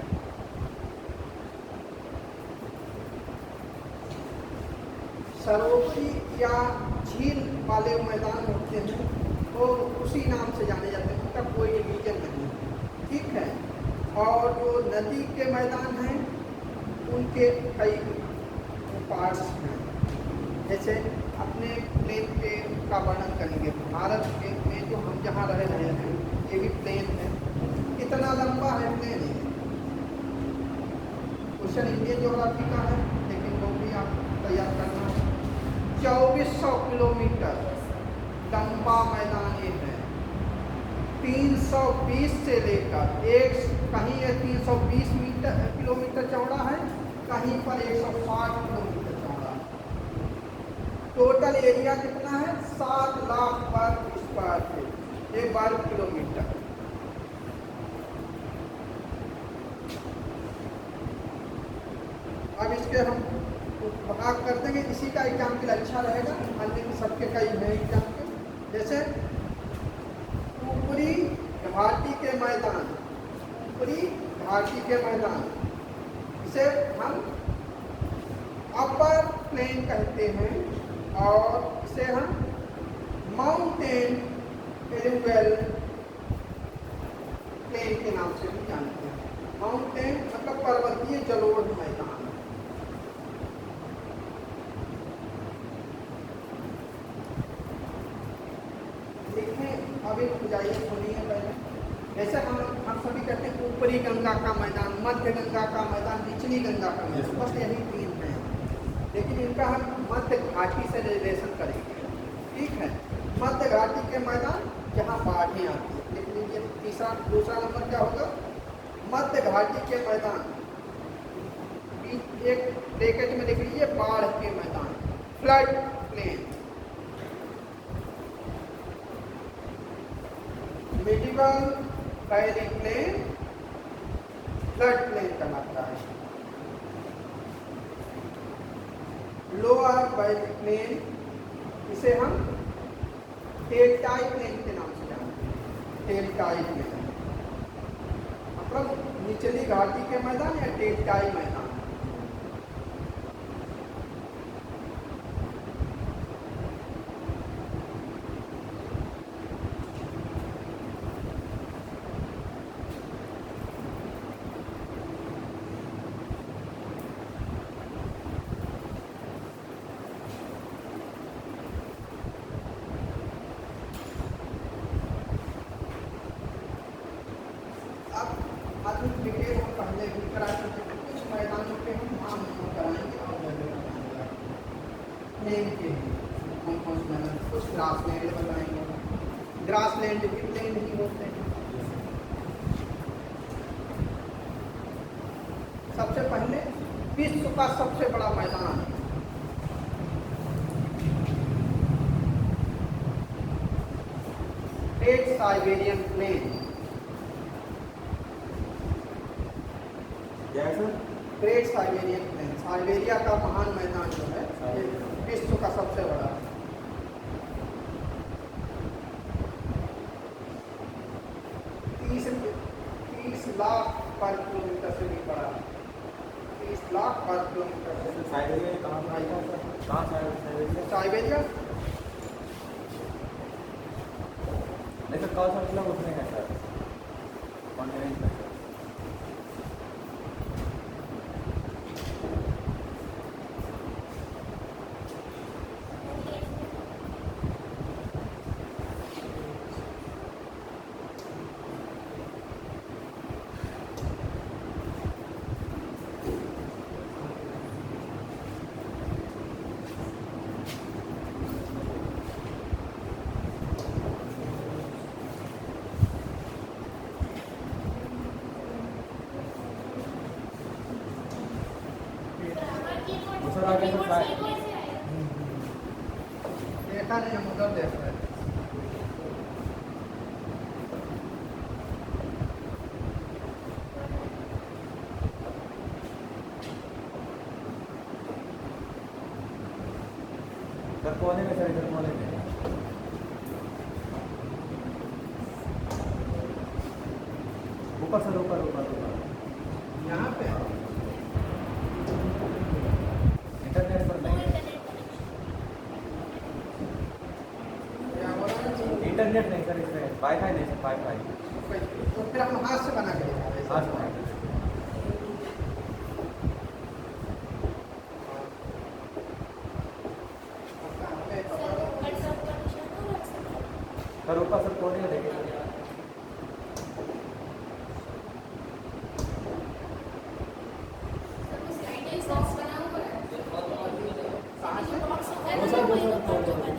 सरोवरी या झील वाले मैदान होते हैं वो उसी नाम से जाने जाते हैं, उनका कोई डिवीजन नहीं, ठीक है। और जो नदी के मैदान हैं उनके कई पार्ट्स हैं। जैसे अपने प्लेन के का वर्णन करेंगे, भारत के में जो हम जहाँ रह रहे हैं ये भी प्लेन है। कितना लंबा है प्लेन? क्वेश्चन इंडियन ज्योग्राफी का है, लेकिन वो भी आप तैयार करना है। 2400 किलोमीटर लंबा मैदान ये है। 320 से लेकर एक कहीं ये 320 किलोमीटर चौड़ा है, कहीं पर 160 किलोमीटर चौड़ा। टोटल एरिया कितना है? 7 लाख वर्ग स्क्वायर फीट, 1 वर्ग किलोमीटर। अब इसके हम भाग कर देंगे, इसी का एग्जाम के लिए अच्छा रहेगा, अन्य सबके कई है एग्जाम के। जैसे ऊपरी घाटी के मैदान, ऊपरी घाटी के मैदान, इसे हम अपर प्लेन कहते हैं, और इसे हम माउंटेन एलुवियल प्लेन के नाम से भी जानते हैं। माउंटेन मतलब पर्वतीय जलोढ़ मैदान। लिखें अभी जाइए, सुनिए पहले। जैसे हम सभी कहते हैं ऊपरी गंगा का मैदान, मध्य गंगा का मैदान, निचली गंगा का मैदान, बस यही तीन हैं। लेकिन इनका हम मध्य घाटी से रिलेशन करेंगे, ठीक है। मध्य घाटी के मैदान जहाँ बाढ़ें आती है, लिख लीजिए। दूसरा नंबर क्या होगा, मध्य घाटी के मैदान, एक ब्रैकेट में लिख लीजिए बाढ़ के मैदान, flood plain. Medieval valley plain flood plain कहलाता है। लोअर वैली प्लेन, इसे हम डेल्टाई प्लेन के नाम से जानते हैं। डेल्टाई प्लेन मतलब निचली घाटी के मैदान या डेल्टाई मैदान। कुछ मैदानों के हम नाम कराएंगे और कौन मैदान, कुछ ग्रासलैंड बताएंगे। ग्रासलैंड भी प्लेन ही होते हैं। सबसे पहले विश्व का सबसे बड़ा मैदान great Siberian plain. Great Siberian plain, Siberia का महान मैदान जो है विश्व का सबसे बड़ा। 30 लाख पर किलोमीटर से भी बड़ा, 30 लाख पर किलोमीटर से। साइबेरिया कहाँ साइबेरिया? साइबेरिया नहीं सर, कौन सा मतलब उसमें है सर, कॉन्टिनेंट में? देखा नहीं, हम उधर देख रहे हैं। इधर कोने में सर, इधर कोने में ऊपर सर, ऊपर ऊपर यहाँ पे इंटरनेट पर नहीं, इंटरनेट नहीं सर, इसमें वाईफाई नहीं सर, वाईफाई। तो फिर हम हाथ से बना के दिखाएंगे। हाँ सर, सर ऊपर सर कोने में देखिए सर।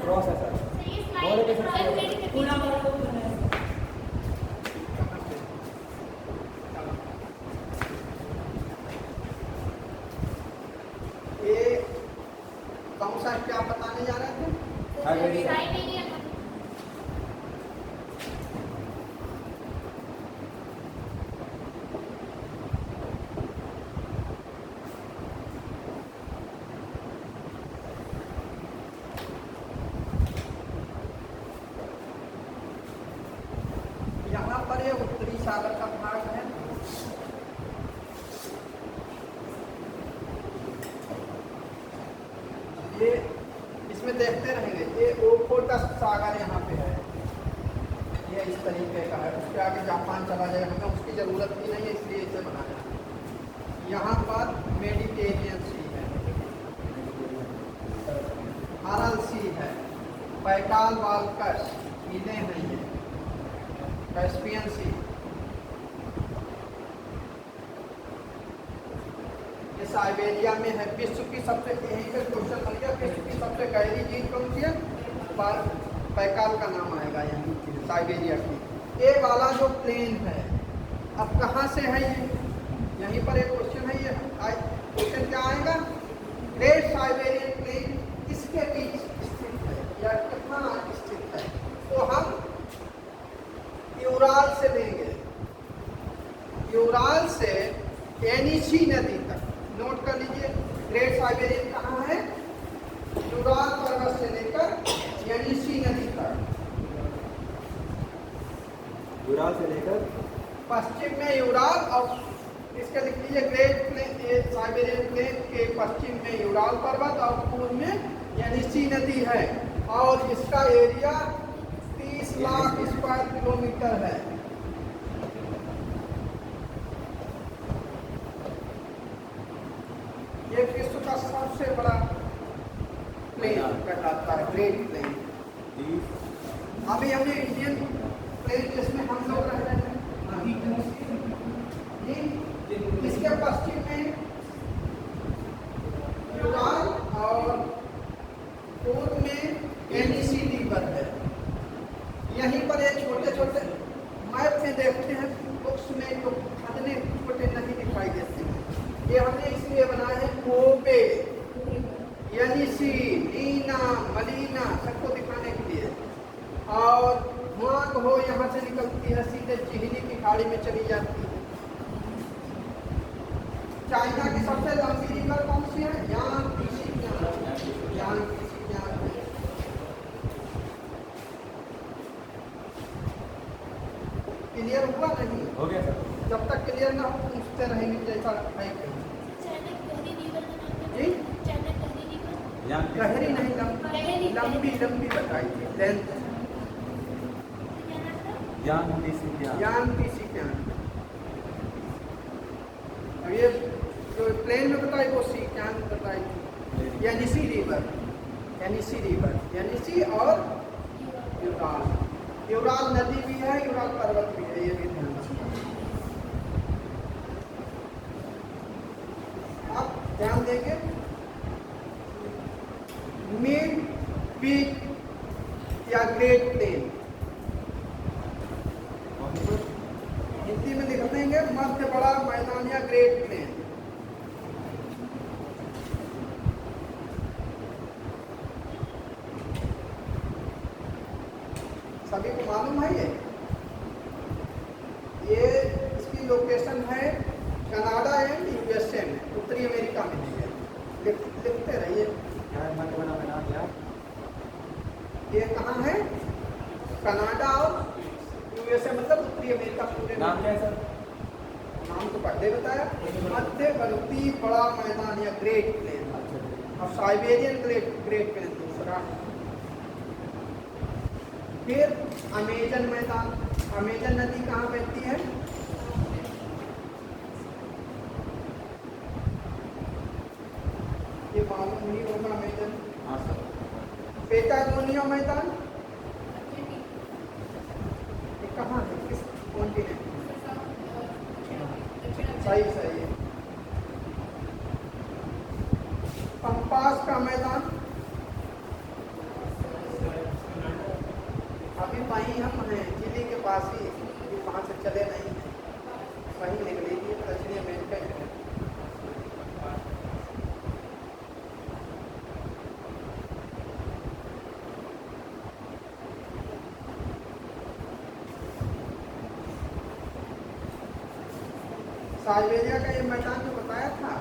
क्रॉस है सर, बोले के सर ये कौन सा क्या बताने जा रहे थे? साइबेरिया। यहाँ पर ये उत्तरी सागर का भाग है। ये इसमें देखते रहेंगे, ये ओखोटस सागर यहाँ पे है, ये इस इस तरीके का है, उसके आगे जापान चला जाएगा, हमें उसकी ज़रूरत भी नहीं है, इसलिए इसे बनाया। यहाँ पर मेडिटेरियन सी है, अरल सी है, पैकाल बालकश नीले हैं ये, कैस्पियन सी, ये साइबेरिया में है। विश्व की सबसे, यहीं पे क्वेश्चन बन गया, विश्व की सबसे गहरी झील कौन सी है? पैकाल का नाम आएगा यहाँ, साइबेरिया की। ये वाला जो प्लेन है, अब कहाँ से है ये? यहीं पर एक क्वेश्चन है, ये क्वेश्चन क्या आएगा? ग्रेट साइबेरियन प्लेन किसके बीच स्थित है या कहाँ स्थित है? तो हम यूराल से लेंगे, यूराल से एनीसी नदी तक। नोट कर लीजिए, ग्रेट साइबेरियन कहाँ है? यूराल पर्वत से लेकर एनीसी नदी तक। यूराल से लेकर पश्चिम में यूराल, और इसके लिख लीजिए ग्रेट प्लेन, साइबेरियन प्लेन के पश्चिम में यूराल पर्वत और पूर्व में एनीसी नदी है, और इसका एरिया 30 लाख स्क्वायर किलोमीटर है। ये विश्व का सबसे बड़ा प्लेन कहलाता है, ग्रेट प्लेन। अभी हमने इंडियन प्लेन जिसमें हम लोग रह रहे हैं, इसके पश्चिम में यूराल और पूर्व में एनीसी रिवर है। यहीं पर ये छोटे छोटे मैप में देखते हैं, बुक्स में तो खतने छोटे नहीं दिखाई देते हैं। ये हमने इसलिए बनाया है, कोबे, एनीसी, नीना, मलीना सबको दिखाने के लिए। और मांग हो यहाँ से निकलती है, सीधे चिहली की खाड़ी में चली जाती है। चाइना की सबसे लंबी रिवर कौन सी है? यांग। क्लियर हुआ नहीं? हो गया सर। जब तक क्लियर ना हो पूछते रहेंगे, जैसा है जी। गहरी नहीं, लंबी लंबी बताई थी, लेंथ। ज्ञान की सीखना। अब ये जो प्लेन में बताई वो सीख्यान बताई थी, एनीसी रिवर, एनीसी और यूराल। यूराल नदी भी है, यूराल पर्वत भी है, ये भी ध्यान रखना। आप ध्यान देंगे, मिड पीक या ग्रेट प्लेन, हिंदी में लिख देंगे मध्य बड़ा मैदान या ग्रेट प्लेन। सभी को मालूम है ये इसकी लोकेशन है कनाडा एंड यूएसए में, उत्तरी अमेरिका में है। लिखते रहिए। ये कहाँ है? कनाडा और यूएसए, मतलब उत्तरी अमेरिका पूरे। नाम क्या है सर? नाम तो पहले बताया, मध्यवर्ती बड़ा मैदान या ग्रेट प्लेन। और साइबेरियन ग्रेट प्लेन दूसरा। फिर अमेजन मैदान। अमेजन नदी कहाँ बहती है? ये मालूम नहीं होगा अमेजन। हाँ सर। पेटागोनिया मैदान ये कहाँ है? किस कॉन्टिनेंट? सही है। पंपास का मैदान अभी वहीं हम हैं, चिली के पास ही, वहाँ से चले नहीं हैं, वहीं निकलेगी दक्षिणी अमेरिका में। साइबेरिया का ये मैदान जो बताया था,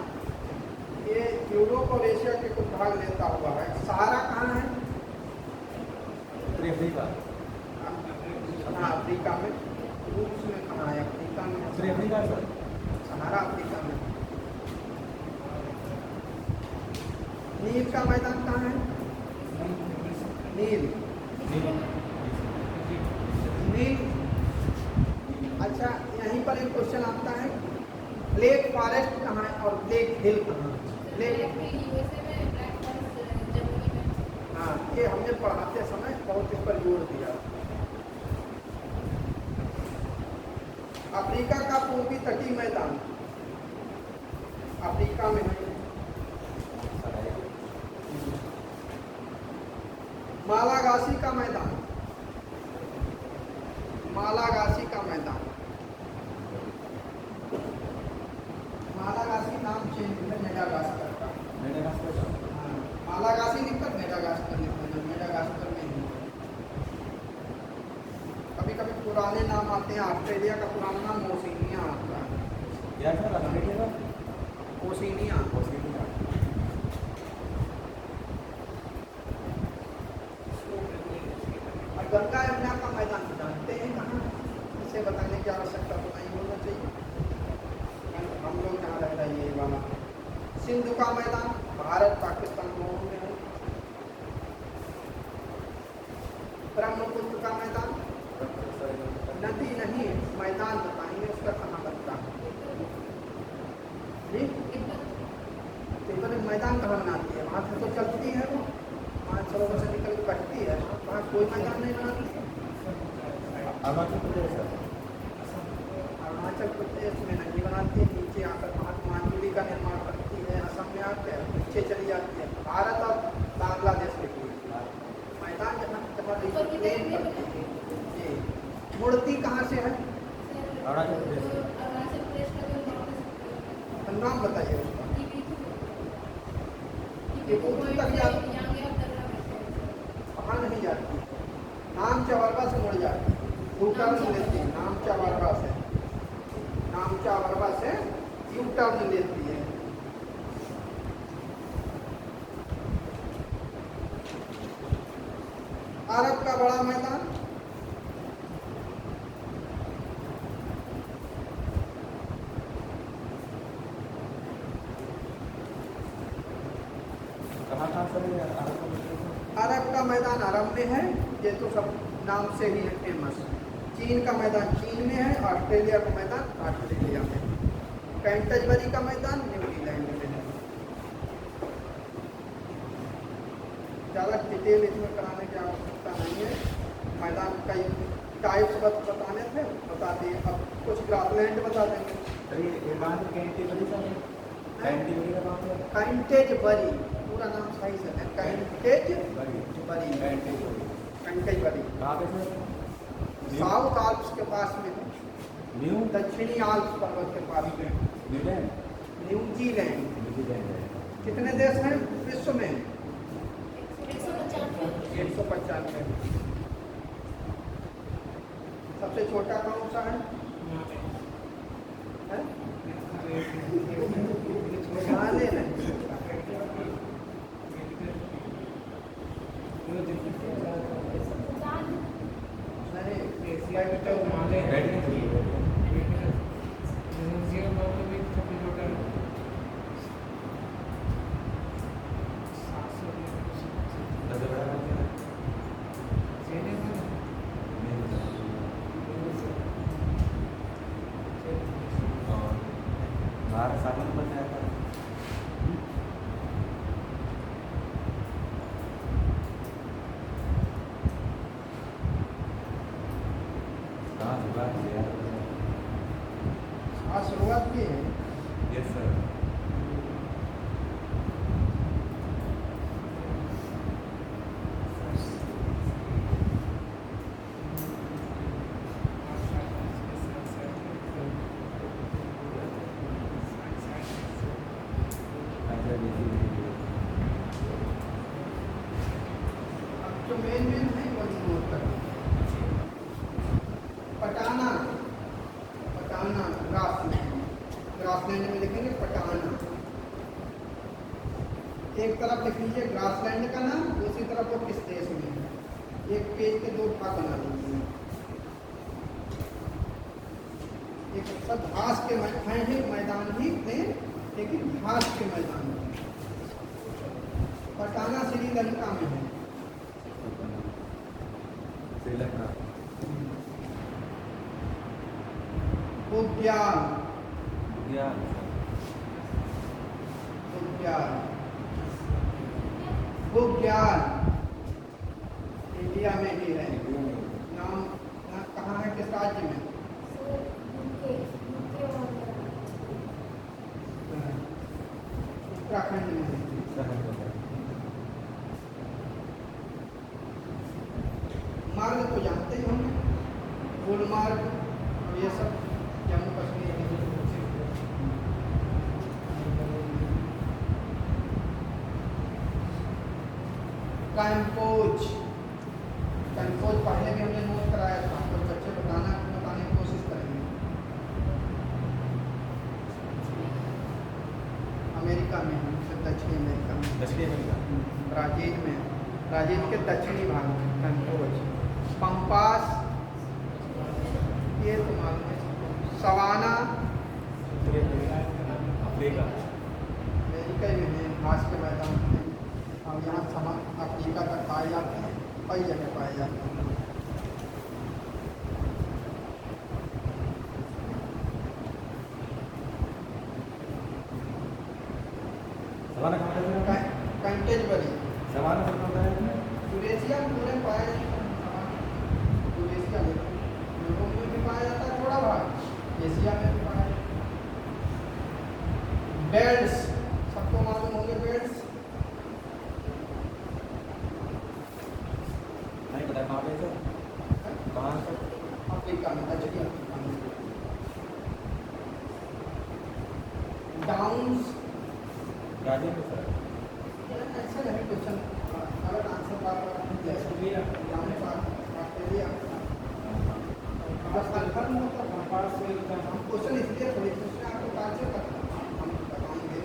ये यूरोप और एशिया के कुछ भाग लेता हुआ है। सहारा कहाँ है? उत्तरी अफ्रीका। हाँ, अफ्रीका में। रूस में कहाँ है? अफ्रीका में। उत्तरी अफ्रीका सर। सहारा अफ्रीका में। नील का मैदान कहाँ है? नील कहीं पर एक क्वेश्चन आता है, ब्लैक फॉरेस्ट कहाँ है और ब्लैक हिल कहाँ है? ब्लैक, यूएसए में, ब्लैक फॉरेस्ट जर्मनी में। हाँ, ये हमने पढ़ाते समय बहुत इस पर जोर दिया। अफ्रीका का पूर्वी तटीय मैदान अफ्रीका में है। मालागासी का मैदान, मालागासी का मैदान, मालागासी नाम चेंज है मेडागास्कर का। हाँ, मालागासी लिखकर मेडागास्कर लिखना, मेडागास्कर में नहीं। कभी कभी पुराने नाम आते हैं, ऑस्ट्रेलिया का पुराना नाम ओशिनिया आता है। क्या था ऑस्ट्रेलिया का? ओशिनिया। ऑस्ट्रेलिया। और गंगा यमुना का मैदान जानते हैं कहाँ? इसे बताने की आवश्यकता तो नहीं होना चाहिए, हम लोग जहाँ रह रहे हैं ये वाला। सिंधु का मैदान भारत पाकिस्तान दोनों में है। ब्रह्मपुत्र का मैदान, नदी नहीं मैदान बताएंगे उसका कहाँ लगता है जी? तिब्बत में मैदान कहाँ बनाती है? वहाँ से तो चलती है वो, वहाँ सरोवर से निकल के बढ़ती है, वहाँ कोई मैदान नहीं बनाती है। अरुणाचल प्रदेश है। अरुणाचल प्रदेश में नहीं बनाती है, नीचे आकर महात्मा गांधी का निर्माण करती है, असम में आकर पीछे चली जाती है। भारत और बांग्लादेश के बीच मैदान जहाँ जहाँ प्लेन करती है जी। मूर्ति कहाँ से है? अरुणाचल प्रदेश। अरुणाचल प्रदेश का जो नॉर्थ ईस्ट, नाम बताइए उसका। टिबेट तक जाती है, यहाँ गया दर्रा में। वहाँ नहीं जाती, नाम चवरवा से मुड़ जाती है, यू टर्न लेती है। नाम चवरवा से, नाम चवरवा से यू टर्न लेती है। अरब का बड़ा मैदान, कहाँ सर ये अरब का प्रदेश? अरब का मैदान अरब में है, ये तो सब नाम से ही है फेमस। चीन का मैदान चीन में है, ऑस्ट्रेलिया का मैदान ऑस्ट्रेलिया में, कैंटरबरी का मैदान न्यूजीलैंड में है। ज़्यादा डिटेल इसमें कराने की आवश्यकता नहीं है, मैदान का टाइप्स बताने थे बता दिए, अब कुछ ग्रासलैंड बता देंगे। सर ये बात कैंटरबरी का है? कैंटरबरी का बात है? कैंटरबरी पूरा नाम सही से है, कैंटरबरी, कैंटरबरी कहाँ पे सर? साउथ आल्प्स के पास में है, न्यू दक्षिणी आल्प्स पर्वत के पास में। न्यूलैंड। न्यूजीलैंड। न्यूजीलैंड है। कितने देश हैं विश्व में? 195। 195। सबसे छोटा कौन सा है? मेघालय नहीं, भारत सागर में बताया था। कहाँ शुरुआत की है? आज शुरुआत की है। Yes sir. अब जो मेन है वही नोट कर। पटाना, पटाना ग्रासलैंड, ग्रासलैंड में लिखेंगे पटाना। एक तरफ लिख लीजिए ग्रासलैंड का नाम, दूसरी तरफ वो किस देश में है। एक पेज के दो भाग बना लीजिए। एक सब घास के मैदान ही थे, लेकिन घास के मैदान में। पटाना श्रीलंका में है। श्रीलंका। वो बुग्याल क्या बुग्याल बुग्याल इंडिया में ही है। नाम कहाँ है, किस राज्य में? उत्तराखंड में है। मार्ग तो जानते ही होंगे, गुलमार्ग और ये सब जम्मू कश्मीर के कैंपोज पहले भी हमने नोट कराया था, तो बच्चे बताने की कोशिश करेंगे। अमेरिका में है, दक्षिणी अमेरिका में, ब्राजील में, ब्राजील के दक्षिणी भाग में कैंपोज। पंपास ये तो मालूम है। सवाना अफ्रीका अमेरिका में है, घास के मैदान में, और यहाँ अफ्रीका तक पाए जाते हैं, कई जगह पाए जाते हैं। सवाना कहाँ होता है? कैंटेजबरी सवाना कहाँ होता है? यूरेशिया पूरे पाया जाता है। यूरेशिया में यूरोप में भी पाया जाता है, थोड़ा भाग एशिया में भी पाया जाता है। बेल्ट्स सबको मालूम होंगे, बेल्ट्स नहीं पता कहाँ पे सर? कहाँ से? अफ्रीका में, दक्षिणी अफ्रीका में। डाउन्स ब्राजील में सर। ऐसा नहीं क्वेश्चन, अगर आंसर बार बार ऑस्ट्रेलिया बस कंफर्म होता है। हम क्वेश्चन इसलिए थोड़ी पूछते हैं, आपको आंसर करना हम बताएंगे।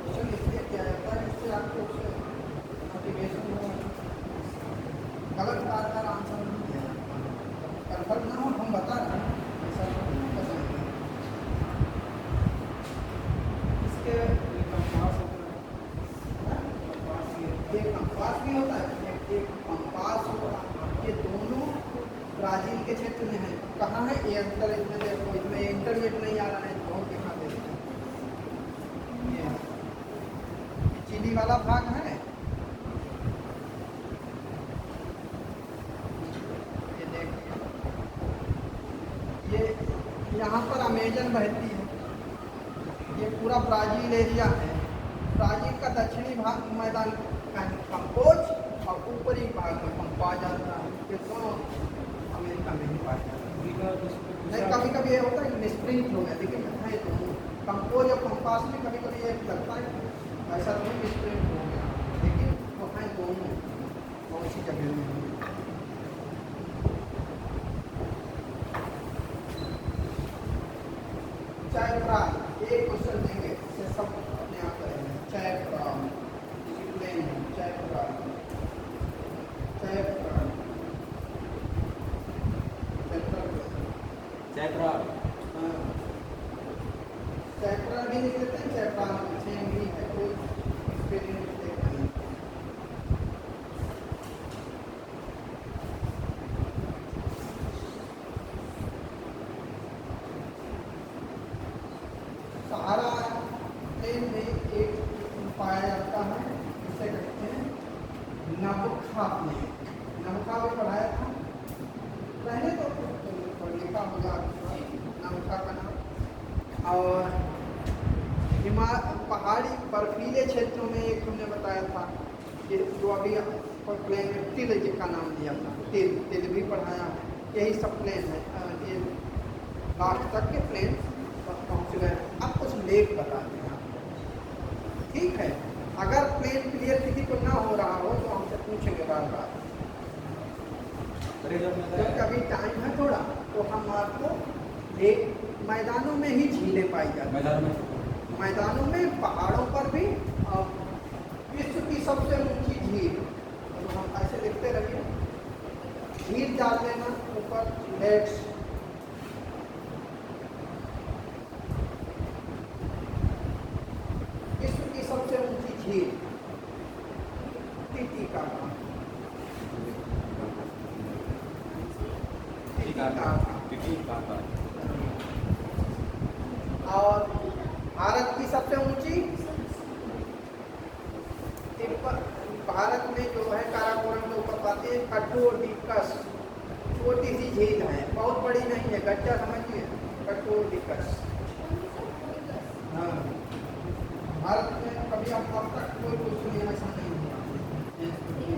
क्वेश्चन इसलिए किया जाता है जिससे आपको उससे मोटिवेशन हो, गलत बार बार आंसर नहीं दिया जाता। कंफर्म ना हो हम बता रहे हैं, ऐसा पसंद है। इसके एक कंपास भी होता है, एक कंपास होता है। ये दोनों ब्राजील के क्षेत्र में है। कहाँ है ये अंतर? इसमें देखो, इसमें इंटरनेट नहीं आ रहा है, बहुत दिखा देते हैं। ये चिली वाला भाग है, ये देखिए, ये यहाँ पर अमेजन बहती है। ये पूरा ब्राजील एरिया है। ब्राजील का दक्षिणी भाग मैदान कंपोज और ऊपरी भाग में पंपा जाता है। ये दोनों अमेरिका में ही पाया जाता है। नहीं, कभी कभी ये होता है मिसप्रिंट हो गया, लेकिन है दोनों। कंपोज और पंपास में कभी कभी ये लगता है ऐसा तो मिसप्रिंट हो गया, लेकिन वो है दोनों बहुत सी जगह में। चाय फ्राई, एक क्वेश्चन देंगे, इससे सब अपने आप करेंगे। चाय फ्राई, प्लेन चाय फ्राई, चाय फ्राई, चैत्रा चैप्टर भी लिख लेते हैं, चैप्टर सेम ही है, कोई स्पेलिंग मिस्टेक नहीं। सहारा प्लेन में एक पाया जाता है, इसे कहते हैं नबखा प्लेन। नबखा भी पढ़ाया था पहले, तो लिखा होगा नबखा का नाम। और पहाड़ी बर्फीले क्षेत्रों में एक हमने बताया था कि जो अभी प्लेन में तिल का नाम दिया था, तिल भी पढ़ाया है। यही सब प्लेन है, ये लास्ट तक के प्लेन पहुँच गए। अब कुछ लेख बताते हैं आपको, ठीक है? अगर प्लेन क्लियर किसी को ना हो रहा हो तो हमसे पूछेंगे बार बार, क्योंकि अभी टाइम है थोड़ा, तो हम आपको लेख मैदानों में ही झीलें पाई जाती हैं। मैदानों में, पहाड़ों पर भी, और विश्व की सबसे ऊंची झील, तो हम ऐसे लिखते रहिए, झील डाल देना ऊपर, लेट्स विश्व की सबसे ऊंची झील टिटिकाका। और भारत की सबसे ऊंची भारत में जो है काराकोरम के ऊपर पाती है कठोडिकस, छोटी सी झील है, बहुत बड़ी नहीं है, गच्चा समझिए, कठोडिकस। हाँ, भारत में कभी अब तक कोई क्वेश्चन ऐसा नहीं हुआ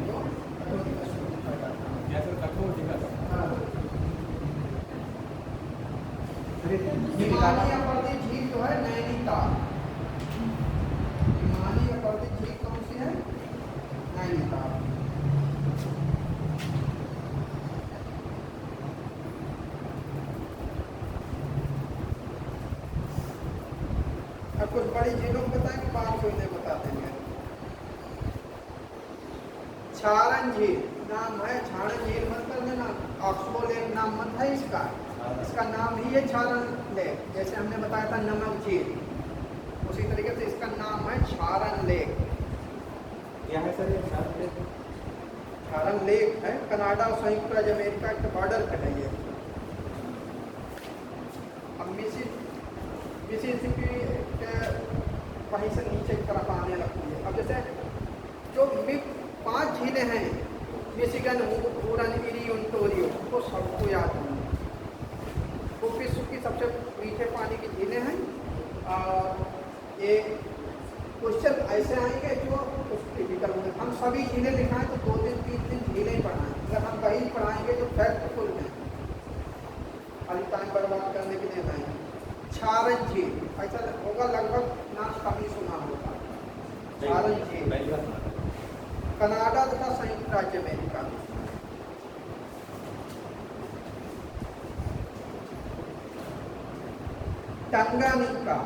जो कठोडिकस को पूछा जाता है। क्या सर कठोडिकस? हाँ, हिमालय पर्वतीय झील जो है नैनीताल, हिमालय पर्वतीय झील कौन सी है? नैनीताल। अब कुछ बड़ी झीलों को बताएं कि बात कोई नहीं बताते हैं। छारण झील नाम है, छारण झील मतलब है ना, ऑक्सबो लेक नाम मत है इसका, इसका नाम ही है छारण लेक। जैसे हमने बताया था नमक झील, उसी तरीके से इसका नाम है छारण लेक। क्या है सर ये छारण लेक? छारण लेक है, कनाडा और संयुक्त राज्य अमेरिका के बॉर्डर पे है ये। अब मिसिसिपी के वहीं से नीचे की तरफ आने लगती है। अब जैसे जो 5 झीलें हैं, मिशिगन, हुरन, इरी, ओंटारियो, तो सबको याद होंगे। वो विश्व की सबसे मीठे पानी की झीलें हैं। और ये क्वेश्चन ऐसे आएंगे जो कुछ टिपिकल होंगे। हम सभी झीलें लिखाएं तो 2 दिन 3 दिन झीलें ही पढ़ाएं। अगर हम कहीं पढ़ाएंगे जो फैक्टफुल है, खाली टाइम बर्बाद करने के लिए नहीं। छारण झील ऐसा होगा, लगभग नाम कभी सुना होगा। छारण झील कनाडा तथा संयुक्त राज्य अमेरिका में। टंगानिका,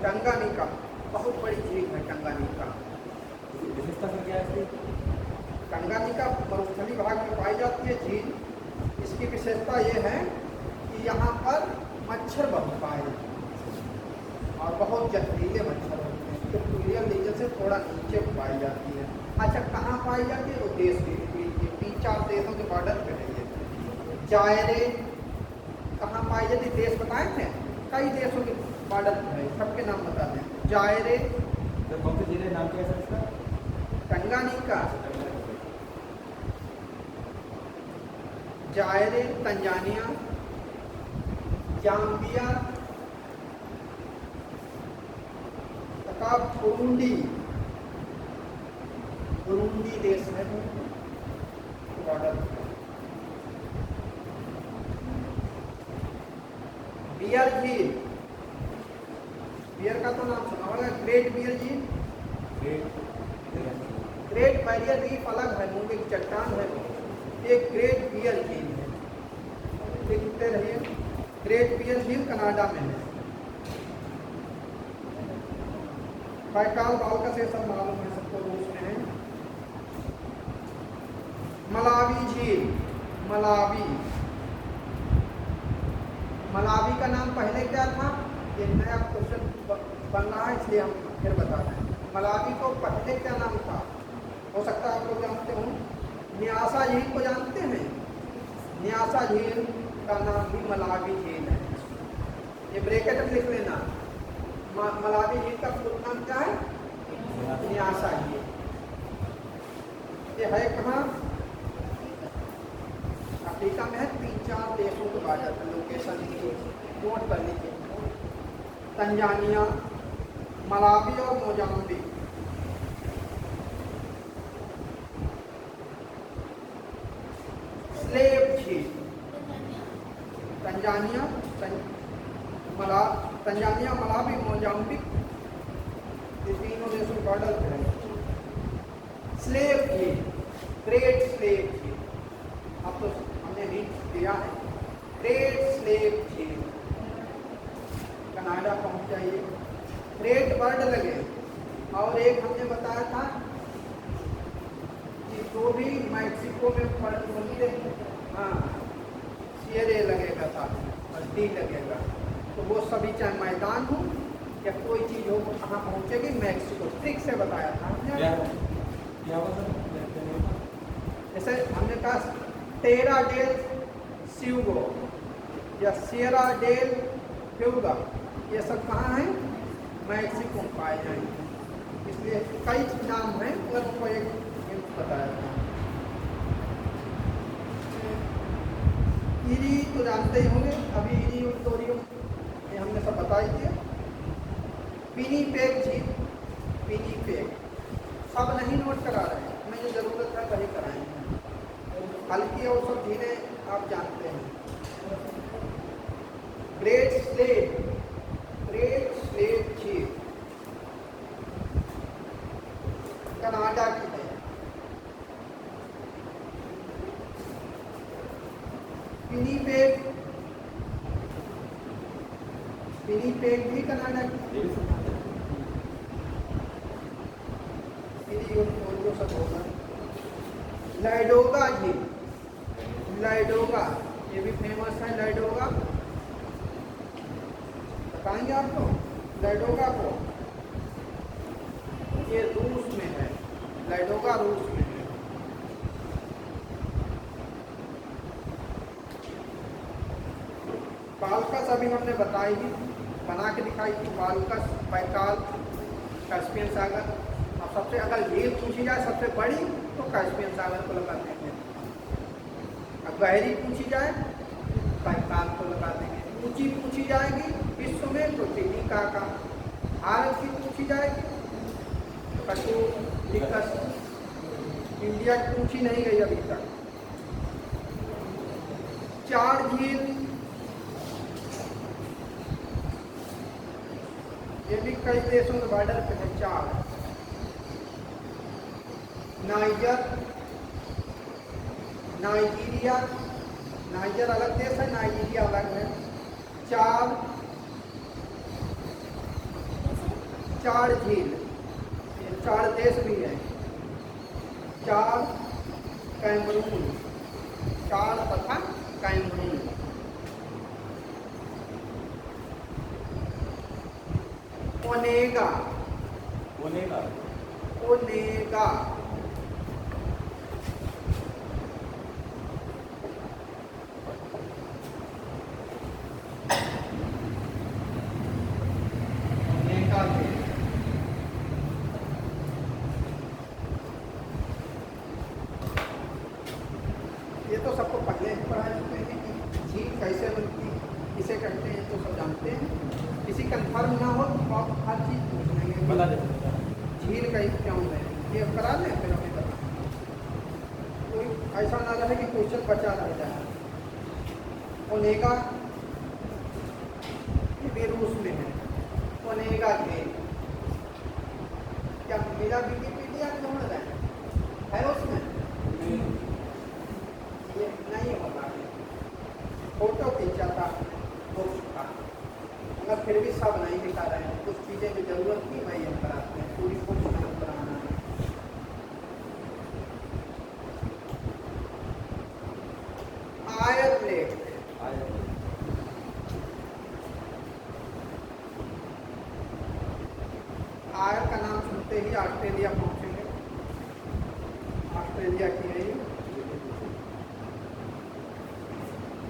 टंगानिका बहुत बड़ी झील है। टंगानिका विशेषता सर क्या है? टंगानिका मरुस्थलीय भाग में पाई जाती है झील। इसकी विशेषता ये है कि यहाँ पर मच्छर बहुत पाए जाते हैं और बहुत जहरीले मच्छर होते हैं। इक्वेटोरियल रीजन से थोड़ा नीचे पाई जाती है। अच्छा, कहाँ पाई जाती है? वो देश के 3-4 देशों के बॉर्डर पे है ये। जायरे कहाँ पाई जाती है? देश बताए थे, कई देशों के बॉर्डर पे है, सबके नाम बता दें। जायरे, सर कौन से जिले नाम क्या है सर इसका? टंगानिका, जायरे, तंजानिया, जाम्बिया तथा बुरुंडी, बुरुंडी देश है बॉर्डर। बियर झील, बियर का तो नाम सुना होगा, ग्रेट बियर झील। ग्रेट बैरियर रीफ अलग है, मूंगे की चट्टान है, एक ग्रेट बियर झील है। देखते रहिए, ग्रेट बियर झील कनाडा में है। बैकाल बाल का से सब मालूम है सबको, रूस में है। मलावी झील, मलावी, मलावी का नाम पहले क्या था? ये नया क्वेश्चन बन रहा है, इसलिए हम फिर बता रहे हैं। मलावी को पहले क्या नाम था? हो सकता है आप लोग जानते हो। न्यासा झील को जानते हैं? न्यासा झील का नाम भी मलावी झील है। ये ब्रैकेट में लिख लेना, मलावी झील का पूरा नाम क्या है? न्यासा झील। ये है कहाँ? अफ्रीका में है। 3-4 देशों के बारे में लोकेशन नोट कर लीजिए। तंजानिया, मलावी और मोजाम्बिक। स्लेव झील, तंजानिया, मलावी, मोजाम्बिक, ये तीनों देशों के बॉर्डर पे है। स्लेव झील, ग्रेट स्लेव झील, अब तो हमने हिंट दिया है। ग्रेट स्लेव झील कनाडा पहुंच जाइए। ग्रेट वर्ड लगे, और एक हमने बताया था कि जो भी मैक्सिको में पड़ते, हाँ, सियरे लगेगा था और डी लगेगा, तो वो सभी चाहे मैदान हो या कोई चीज़ हो, कहाँ पहुँचेगी? मैक्सिको। ट्रिक से बताया था हमने। क्या होगा सर? जैसे हमने कहा टेरा डेल फ्यूगो या सियरा डेल फ्यूगा, ये सब कहाँ हैं? मैक्सिको में पाए जाएंगे। इसलिए कई नाम हैं, मगर उनको एक हिंट बताया था। इरी तो जानते ही होंगे, अभी इरी उल्टोरियम ये हमने सब बता ही दिया। विनिपेग झील, विनिपेग सब नहीं नोट करा रहे हैं, हमें जो ज़रूरत है वही कराएंगे। हल्की और सब झीलें आप जानते हैं। ग्रेट स्लेट, ग्रेट स्लेट झील कनाडा की है। विनिपेग, विनिपेग भी कनाडा की, सब होगा। लाइडोगा झील, लाइडोगा ये भी फेमस है। लाइडोगा बताएंगे आपको, लाइडोगा को ये रूस में है, लाइडोगा रूस में है। बाल्कस अभी हमने बताई थी, बना के दिखाई थी। बाल्कस, बैकाल, कैस्पियन सागर। अब सबसे अगर झील पूछी जाए सबसे बड़ी तो कैस्पियन सागर को लगा देंगे। अब गहरी पूछी जाए बैकाल को लगा देंगे। ऊंची पूछी जाएगी विश्व में तो टिटिकाका। भारत की पूछी जाएगी तो कटुलिकस। इंडिया की पूछी नहीं गई अभी तक। चार झील, ये भी कई देशों के बॉर्डर पे है। चार, नाइजर, नाइजीरिया, नाइजर अलग देश है, नाइजीरिया अलग है। चार, चार झील, चार देश भी है। चार कैमरून, चार तथा कैमरून। ओनेगा, ओनेगा, ओनेगा ये तो सबको पहले ही पढ़ा चुके हैं कि झील कैसे बनती, किसे कहते हैं, तो सब जानते हैं। किसी कंफर्म ना हो तो आप हर चीज़ पूछ लेंगे, बता देते झील कहीं क्यों है, ये करा लें फिर हमें बता। कोई ऐसा ना रहे कि क्वेश्चन बचा रह जाए। ओनेगा ये भी रूस में है। ओनेगा झील क्या मेरा विकिपीडिया ढूंढ रहे हैं, है उसमें? ये नहीं होगा, फोटो खींचा था बुक्स का, मगर फिर भी सब नहीं दिखा रहे हैं। कुछ चीज़ें की जरूरत थी वही हम कराते हैं, पूरी बुक्स नहीं कराना है। आयर लेक, आयर का नाम सुनते ही ऑस्ट्रेलिया पहुंचेंगे। ऑस्ट्रेलिया की है ये।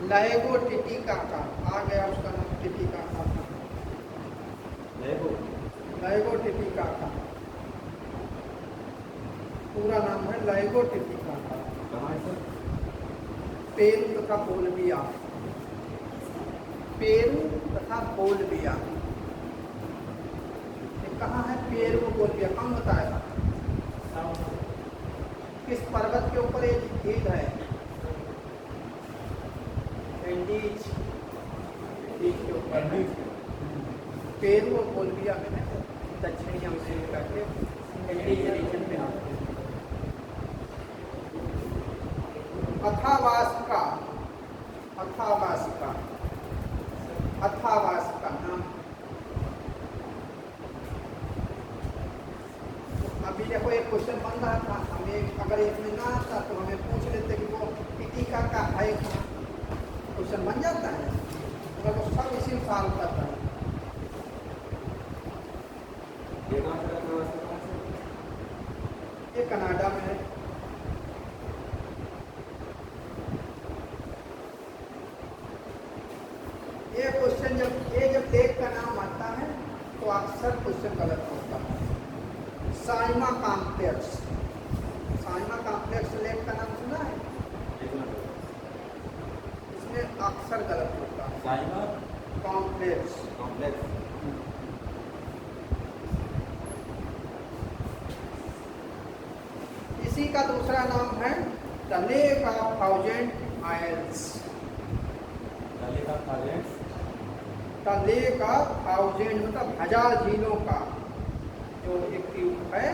लाएगो टिटिकाका, आ गया उसका नाम टिटिकाका। लाएगो टिटिकाका पूरा नाम है लाएगो टिटिकाका। पेरू तथा बोलिविया, पेरू तथा बोलिविया। कहाँ है पेरू बोलिविया? कौन बताएगा? किस पर्वत के ऊपर एक झील है? एंडीज, एंडीज के ऊपर है। पेरू और बोलिविया में है, दक्षिणी अमेरिका के एंडीज रीजन में आते हैं। अथावास्का, अथावास्का, अथावास्का नाम। अभी देखो एक क्वेश्चन बन रहा था, हमें अगर इसमें ना आता तो हमें पूछ लेते कि वो टिटिकाका है कहाँ। क्वेश्चन बन जाता है, मगर वो सब इसी में सॉल्व करता है। ये कनाडा में है। कॉम्प्लेक्स। साइमा कॉम्प्लेक्स लेक का नाम सुना है? इसमें अक्सर गलत होता है। Saimaa complex. कॉम्प्लेक्स। इसी का दूसरा नाम है the lake of thousand isles. The lake of thousands. The lake of thousand मतलब 1000 झीलों का जो एक द्वीप है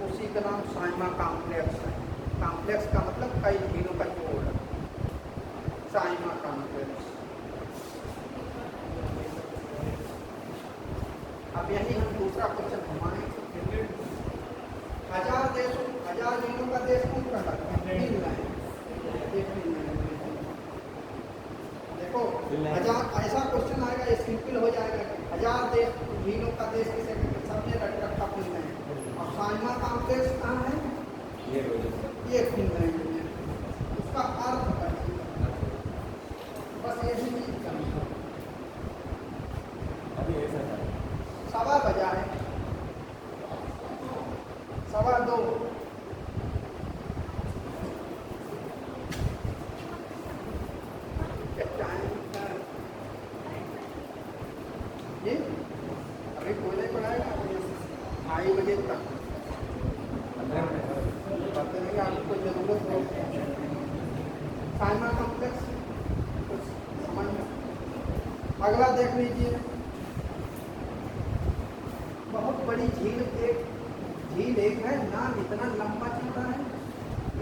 उसी का नाम साइमा कॉम्प्लेक्स है। कॉम्प्लेक्स का मतलब कई झीलों का जोड़ है। Saimaa complex. अब यही हम दूसरा क्वेश्चन घुमाएंगे। 1000 देशों 1000 झीलों का देश कौन कहलाता है? फिनलैंड। देखो 1000 ऐसा क्वेश्चन आएगा, ये सिंपल हो जाएगा कि 1000 देश झीलों का देश किसे कहते हैं? सबने रट रखा फिनलैंड। और साइमा कॉम्प्लेक्स कहाँ है? ये फिनलैंड में। उसका अर्थ बताइए, बस यही चीज करनी है। अभी ऐसा है। 1:15 बजा है, 2:15। जी अभी कोई नहीं पढ़ाएगा 2:30 बजे तक। पता नहीं आपको जरूरत हो। साइमा कॉम्प्लेक्स कुछ समझ में। अगला देख लीजिए, बहुत बड़ी झील एक है, नाम इतना लंबा चलता है,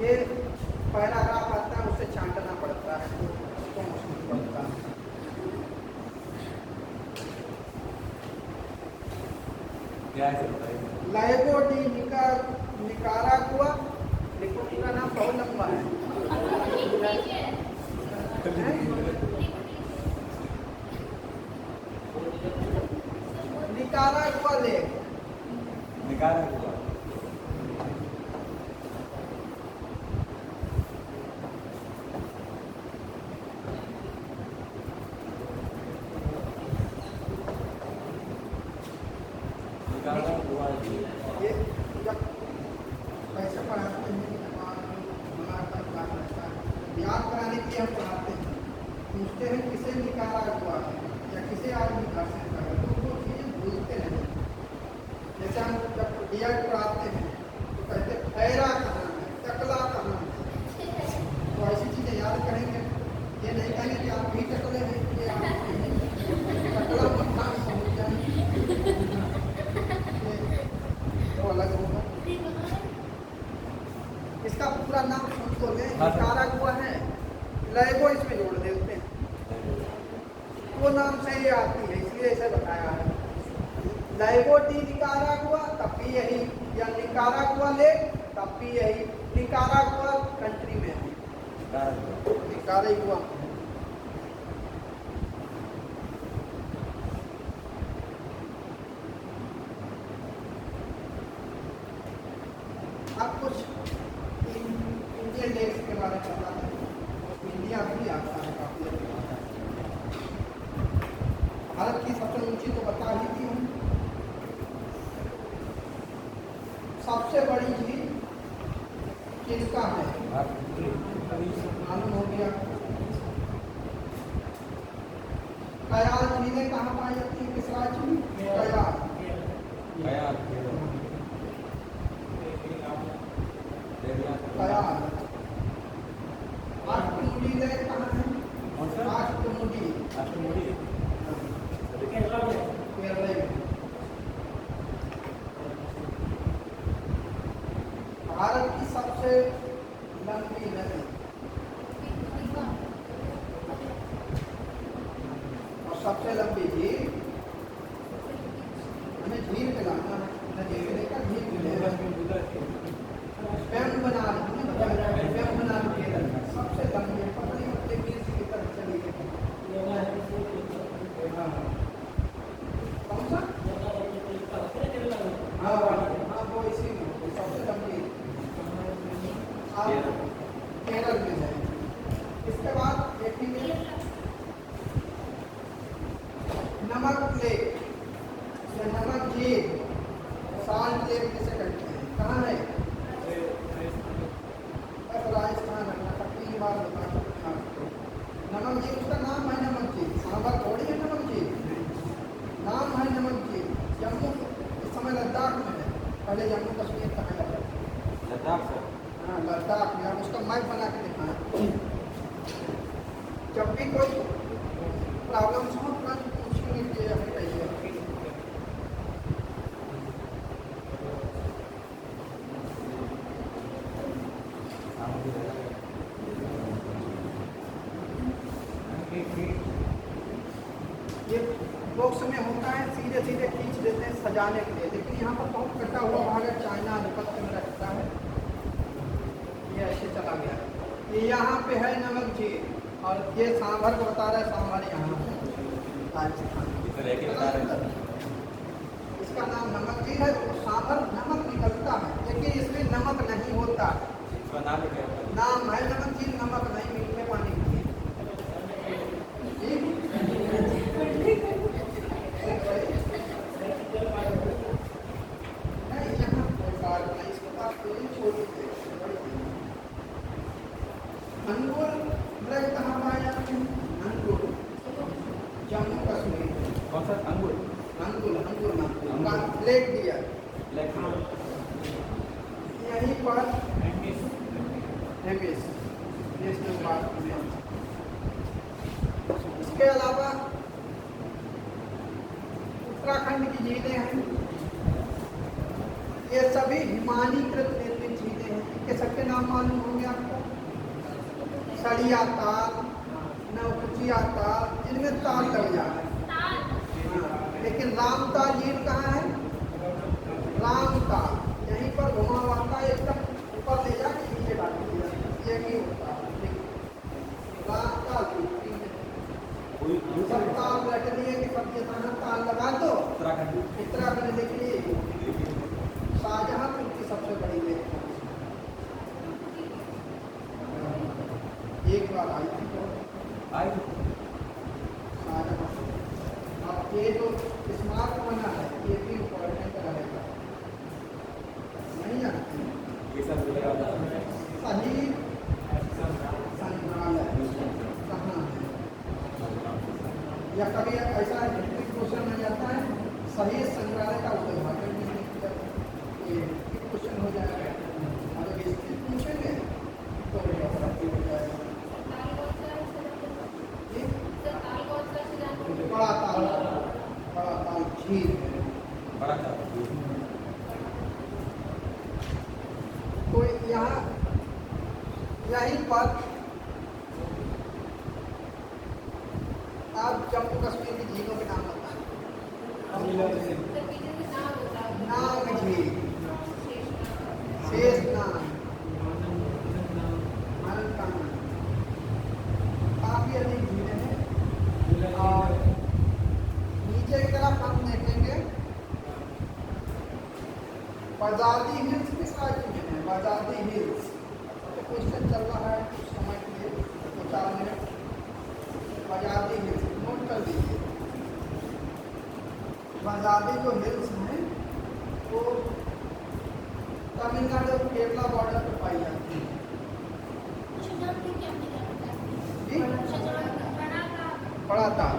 ये पैराग्राफ आता है उससे छांटना पड़ता है तो उसको मुश्किल पड़ता है। क्या है बताइए। LIGO D Nicaragua. देखो पूरा नाम बहुत लंबा है। Nicaragua lake. निकारागुआ। ये जब कैसे पढ़ाते हैं, याद कराने के लिए हम पढ़ाते हैं। पूछते हैं किसे निकारागुआ है या किसे आदमी शासित कर रहे, तो वो चीज़ें भूलते नहीं। जैसे हम जब डीएड पढ़ाते हैं तो कहते खैरा कहाँ है, टकला कहाँ है, तो ऐसी चीज़ें याद करेंगे। ये नहीं कहेंगे कि आप भी टकले हैं, ये आप टकला मत समझ जाए, वो अलग होगा। इसका पूरा नाम सुन तो ले, निकारागुआ है, लाइगो इसमें जोड़ देते हैं, वो नाम से ही आती है इसलिए इसे बताया है। लाइगो डी निकारागुआ तब भी यही, या निकारागुआ लेक तब भी यही। निकारागुआ कंट्री में है, निकारागुआ। अब कुछ इंडियन लेक्स के बारे में बताते हैं। इंडिया भी आता है काफी। भारत की सबसे ऊंची तो बता ही दी हूँ। सबसे बड़ी झील किसका है? मालूम हो गया। कयाल झीलें कहाँ पाई जाती है? किस राज्य में? कयाल। कयाल। अष्टमुडी लेक कहाँ है? अष्टमुडी। केरल में। भारत की सबसे लंबी नदी और सबसे लंबी झील, हमें झील कहलाना है, नदी का झील मिलेगा। स्वयं बना केरल सबसे लंबी है, पता नहीं अपने बीच की तरफ चली गई। कौन सा? हाँ वो इसी में सबसे लंबी केरल में है। इसके बाद देखेंगे नमक लेक, नमक झील, साल्ट लेक जिसे कहते हैं। लद्दाख में, उसका मैप बना के दिखाएं। जब भी कोई प्रॉब्लम्स हो तुरंत पूछेंगे कि हमें कहिए। ये बॉक्स में होता है, सीधे सीधे खींच देते हैं सजाने के लिए, लेकिन यहाँ पर बहुत कटा हुआ भाग है, चाइना अधिपत्य में रखता है। ये ऐसे चला गया। ये यहाँ पे है नमक झील, और ये सांभर को बता रहा है, सांभर यहाँ है राजस्थान। इसका नाम नमक झील है। सांभर नमक निकलता है, लेकिन इसमें नमक नहीं होता। इसका नाम क्या है? नाम है नमक झील, नमक नहीं, मीठे पानी की। अंगूर मृग कहाँ पाया जाते हैं? अंगूर जम्मू कश्मीर। कौन सा अंगूर? अंगूर अंगूर नाम ब्लैक डियर। ब्लैक यहीं पर हेमिस नेशनल पार्क में। इसके अलावा उत्तराखंड की झीलें हैं। ये सभी हिमानीकृत निर्मित झीलें हैं। इनके सबके नाम मालूम होंगे आपको। सड़िया ताल, नवकुचिया ताल, इनमें ताल लग जाए। लेकिन रामताल झील कहाँ है? रामताल यहीं पर घुमा हुआ था, एकदम ऊपर ले जाके नीचे डाल दिया। ये नहीं होता। रामताल सब ताल रख लिए कि सब जहाँ ताल लगा दो। उत्तराखंड देखिए, शाहजहांपुर की सबसे बड़ी लेक एक बार आई थी तो शाहजहांपुर। अब ये जो स्मारक बना है ये भी इम्पोर्टेंट रहेगा, नहीं जानते हैं। शहीद संग्रहालय कहाँ है? या कभी ऐसा क्वेश्चन आ जाता है, शहीद संग्रहालय का उद्घाटन क्वेश्चन हो जाएगा, अगर इससे पूछेंगे तो हो जाएगा। बड़ा ताल झील है। बड़ा ताल। तो यहाँ यहीं पर आप जम्मू कश्मीर की झीलों के नाम बताएं। नाग झील, शेषनाग, अनंतनाग, काफी अधिक झीलें हैं। और नीचे की तरफ हम देखेंगे बजादी हिल्स किस राज्य में है? बजादी हिल्स। तो क्वेश्चन चल रहा है कुछ समय के लिए, 2-4 मिनट। बजादी हिल्स नोट कर लीजिए। बजादी जो हिल्स हैं वो तमिलनाडु और केरला बॉर्डर पर पाई जाती है। बड़ा ताल,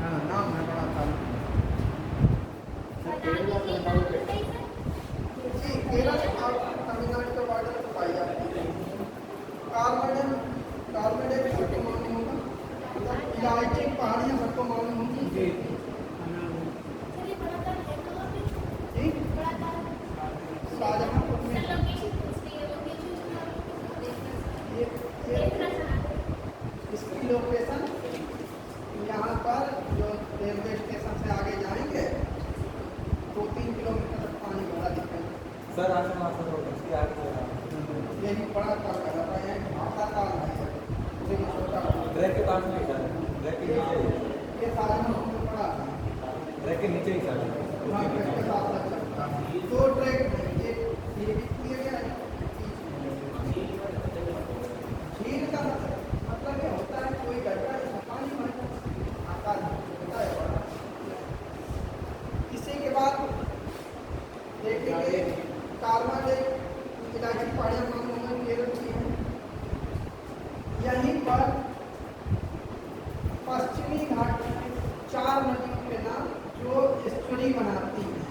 हाँ नाम है बड़ा ताल। जी केरल और तमिलनाडु के बॉर्डर पर पाई जाती है। कार्बेडन सबको मालूम होगा। इलायची पहाड़ियाँ सबको मालूम होंगी। जी शाहजहांपुर में इसकी लोकेशन यहाँ पर जो रेलवे स्टेशन से आगे जाएंगे 2-3 किलोमीटर तक पानी भरा दिखेगा। सर आसपास उसके आगे यही बड़ा ताल कर रहा है, भाटा ताल है, लेकिन छोटा ट्रैक के पास में सर, ट्रैक के नीचे ये शाहजहांपुर में पड़ा है। ट्रैक के नीचे ही सर। हाँ, ट्रैक के साथ लग सकता है। 2 ट्रैक हैं, ये भी किए गया है। झील का मतलब ये होता है कोई गड्ढा पानी भर आता है। इसी के बाद देखेंगे कारवा लेक, इलायची पहाड़ियाँ मालूम होंगे केरल की हैं। यहीं पर पश्चिमी घाट में 4 नदियों के नाम जो एस्चुरी बनाती हैं,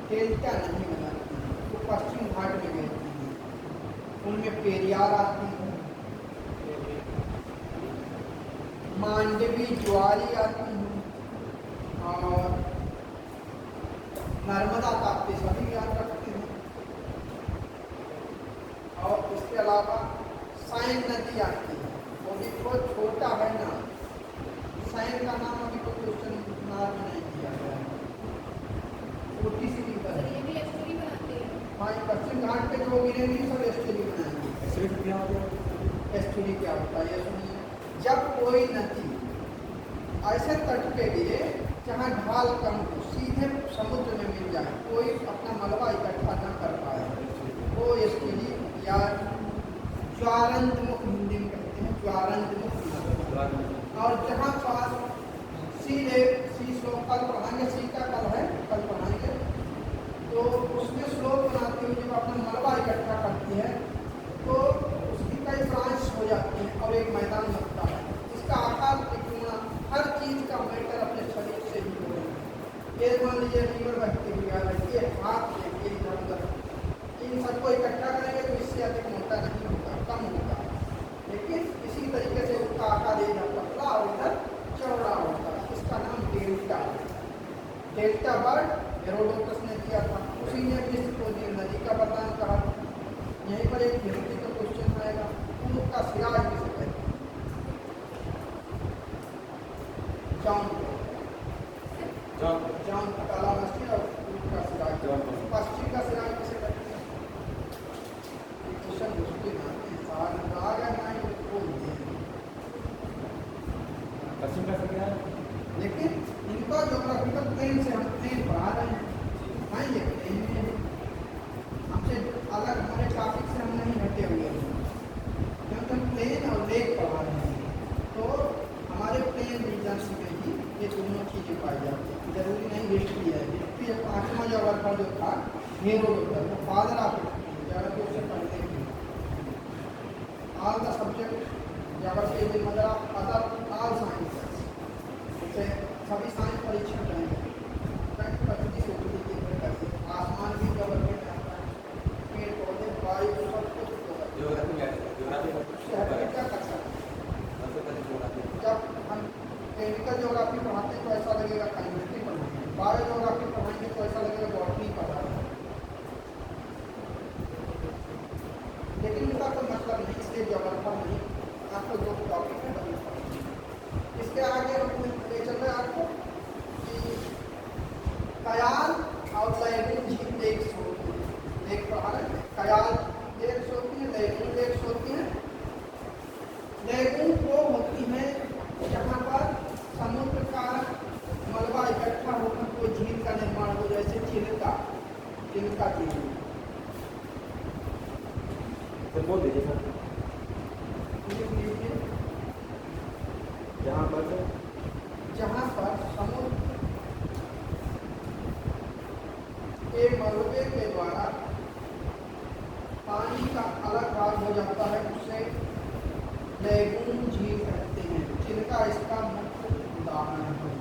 डेल्टा नहीं बनाती हैं, वो पश्चिम घाट में गिरती हैं। उनमें पेरियार आती है, मांडवी ज्वारी आती है और नर्मदा ताप्ती सभी याद रखते हैं। और इसके अलावा साइन नदी आती है, वो भी बहुत छोटा है ना। साइन का नाम अभी कोई क्वेश्चन मार्क नहीं किया गया है, छोटी सी रिवर सर है। ये भी एस्टोरी बनाते हैं। हाँ, ये पश्चिम घाट पे जो गिरेंगे सब एस्टुरी बनाएंगे। एक्चुअली क्या हो गया? एस्टुरी क्या होता है ये सुनिए। जब कोई नदी ऐसे तट पे गिरे जहाँ ढाल कम हो, सीधे समुद्र में मिल जाए, कोई अपना मलबा इकट्ठा न कर पाए, वो एस्टुरी या ज्वारंतमुख हिंदी में कहते हैं, ज्वारंतमुख नदी। और जहाँ पास सीधे स्लोप कल पढ़ाएंगे, सी का कल है, कल पढ़ाएंगे, तो उसमें स्लोप बनाती हुई जब अपना मलबा इकट्ठा करती है तो उसकी कई ब्रांच हो जाती हैं और एक मैदान बनता है। इसका आकार त्रिकोण, हर चीज़ का मैटर अपने शरीर से ही हो रहा है। ये मान लीजिए रिवर बहती हुई आ रही है, हाथ देखिए इधर उधर, इन सबको इकट्ठा करेंगे तो इससे अधिक मोटा नहीं होगा, कम होगा, लेकिन इसी तरीके से उसका आकार इधर पतला और इधर चौड़ा होता है। इसका नाम डेल्टा है। डेल्टा वर्ड हेरोडोटस ने दिया था, उसी ने मेसोपोटामिया नदी का वर्णन कहा। यहीं पर एक हिस्ट्रिकल क्वेश्चन आएगा, ऊँट का सिरा किसे कहते हैं? जॉन काला मछली और ऊँट का सिरा, पश्चिम का सिरा किसे कहते हैं? क्वेश्चन मुश्किल आते हैं, साल आ गया ना, ये बोल दिए। पश्चिम का क्या है? लेकिन इनका ज्योग्राफिकल प्लेन से हम प्लेन पढ़ा रहे हैं, हाँ ये प्लेन में है, हमसे अलग हमारे टॉपिक से हम नहीं हटे हुए हैं, क्योंकि हम प्लेन और लेक पढ़ा रहे हैं, तो हमारे प्लेन रीजन्स में ही ये दोनों चीज़ें पाई जाती हैं। जरूरी नहीं हिस्ट्री है, हिस्ट्री एक 5वां ज्योग्राफर जो था हेरोडोटस, वो फादर ऑफ ज्योग्राफी से पढ़ते हैं। All the subject geography is the mother of other all sciences. सभी साइंस परीक्षण रहेंगे, आसमान भी कवर में जाता है, पेड़ पौधे वायु सब कुछ क्या कर सकते। जब हम क्लिनिकल ज्योग्राफी पढ़ाते हैं तो ऐसा लगेगा केमिस्ट्री पढ़ाएंगे, बायो ज्योग्राफी पढ़ाएंगे तो ऐसा लगेगा बॉटनी पढ़ा रहे हैं, लेकिन इसका कोई मतलब नहीं, इसके ज्योग्राफर नहीं, आपको जो टॉपिक है वही पढ़ेंगे। इसके आगे हम ले चल रहे हैं आपको कि कयाल और लैगून झील लेक होती है, लेक पढ़ा रहे हैं। कयाल लेक होती है, लैगून लेक होती है। लैगून वो होती है जहाँ पर समुद्र का मलबा इकट्ठा होकर कोई झील का निर्माण हो, जैसे चिल्का झील। तो बोल दीजिए सर, जहाँ पर समुद्र के मलबे के द्वारा पानी का अलग भाग हो जाता है, उसे लैगून झील कहते हैं। चिल्का इसका मुख्य उदाहरण है।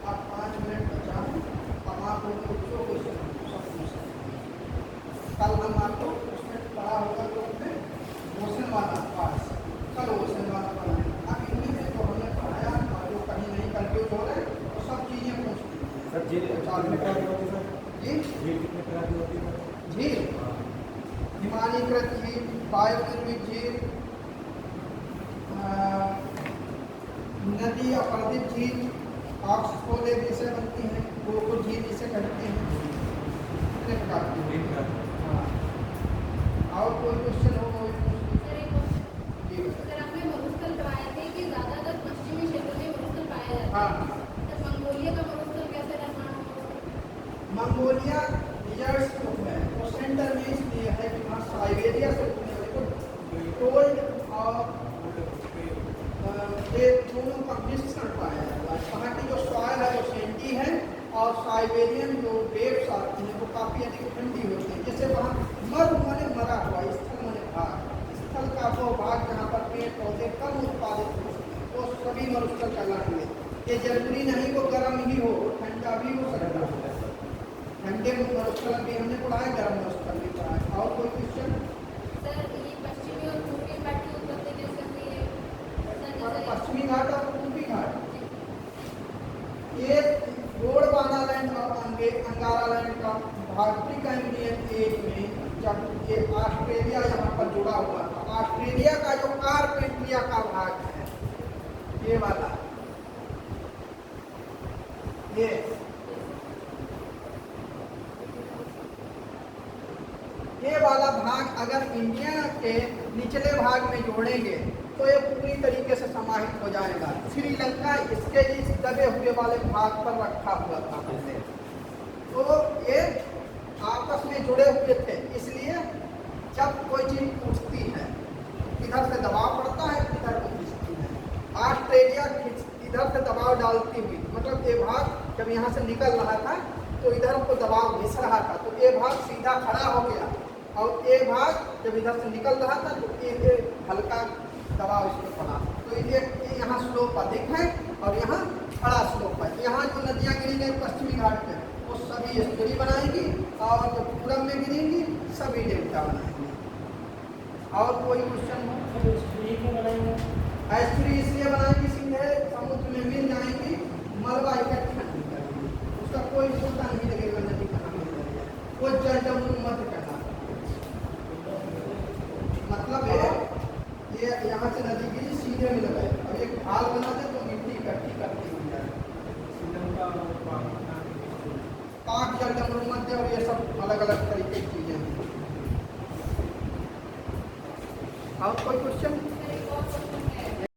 अब 5 मिनट बचा है, अब आप लोग बच्चों को सब पूछ सकते हैं। कल हम आपको उसमें पढ़ा होगा तो उसमें मोशन वाला पास, कल मोशन वाला पढ़ाएंगे। अब इनमें से जो हमने पढ़ाया और जो कहीं नहीं कंफ्यूज हो रहे वो सब चीज़ें पूछ लीजिए। सर झील कितने प्रकार की होती है? जी, झील कितने प्रकार की होती है? झील हिमानीकृत झील, वायुनिर्मित झील, नदी अपरदित झील, ऑक्सफोर्ड जिसे बनती हैं, गोकुल झील जिसे कहते हैं, कितने प्रकार की? हाँ, और कोई क्वेश्चन हो कोई सर एक क्वेश्चन, जी बताइए। सर आपने मरुस्थल पढ़ाए थे कि ज़्यादातर पश्चिमी क्षेत्रों में मरुस्थल पाया जाता है। हाँ, सर मंगोलिया का मरुस्थल कैसे निर्माण हुआ? मंगोलिया डिजर्ट्स जो है वो सेंटर में इसलिए है कि वहाँ साइबेरिया से उठने वाले को कोल्ड और ये दोनों का मिश्रण पाया जाता है। वहाँ की जो सॉइल है वो सैंडी है और साइबेरियन जो वेव्स आती हैं वो काफ़ी अधिक ठंडी होती है। जैसे वहाँ मरु माने मरा हुआ, स्थल माने भाग, स्थल का वो भाग जहाँ पर पेड़ पौधे कम उत्पादित हो वो सभी मरुस्थल कहलाएंगे। ये जरूरी नहीं वो गर्म ही हो, ठंडा भी हो सकता है। ठंडे मरुस्थल भी हमने पढ़ा है, गर्म मरुस्थल भी पढ़ा है। और कोई क्वेश्चन? सर ये पश्चिमी और पूर्वी घाट की उत्पत्ति कैसे हुई है? सर जैसे पश्चिमी घाट और पूर्वी घाट, ये गोंडवानालैंड और अंगारालैंड का आर्कटिक एंड एज में जब ये ऑस्ट्रेलिया यहाँ पर जुड़ा हुआ था, ऑस्ट्रेलिया का जो कार्पेंट्रिया का भाग है, ये वाला, ये वाला भाग अगर इंडिया के निचले भाग में जोड़ेंगे तो ये पूरी तरीके से समाहित हो जाएगा। श्रीलंका इसके इस दबे हुए वाले भाग पर रखा हुआ था पहले, तो ये आपस में जुड़े हुए थे। इसलिए जब कोई चीज उठती है, इधर से दबाव पड़ता है, इधर को खींचती है। ऑस्ट्रेलिया इधर से दबाव डालती हुई, मतलब ये भाग जब यहाँ से निकल रहा था तो इधर को दबाव घिस रहा था, तो ये भाग सीधा खड़ा हो गया, और ये भाग जब इधर से निकल रहा था तो ये हल्का दबाव इसमें पड़ा। तो ये यहाँ स्लोप अधिक है और यहाँ बड़ा स्लोप है। यहाँ जो नदियाँ गिरी पश्चिमी घाट पे, वो सभी एस्टुअरी बनाएंगी, और जो पूरब में गिरेंगी सभी डेल्टा बनाएंगी। और कोई क्वेश्चन हो? एस्टुअरी इसलिए बनाएंगी, सीधे समुद्र में मिल जाएंगी, मलबा इकट्ठा नहीं करेंगे, उसका कोई पता नहीं लगेगा नदी कहाँ मिल रही है, वो जलजमुन मत कहना। मतलब ये यहाँ से नदी गिरी, सीधे मिल गए, अब एक ढाल बना दे तो मिट्टी इकट्ठी करती हुई जाए। पाक जलजमुन मध्य और ये सब अलग अलग तरीके की चीजें हैं। और कोई क्वेश्चन?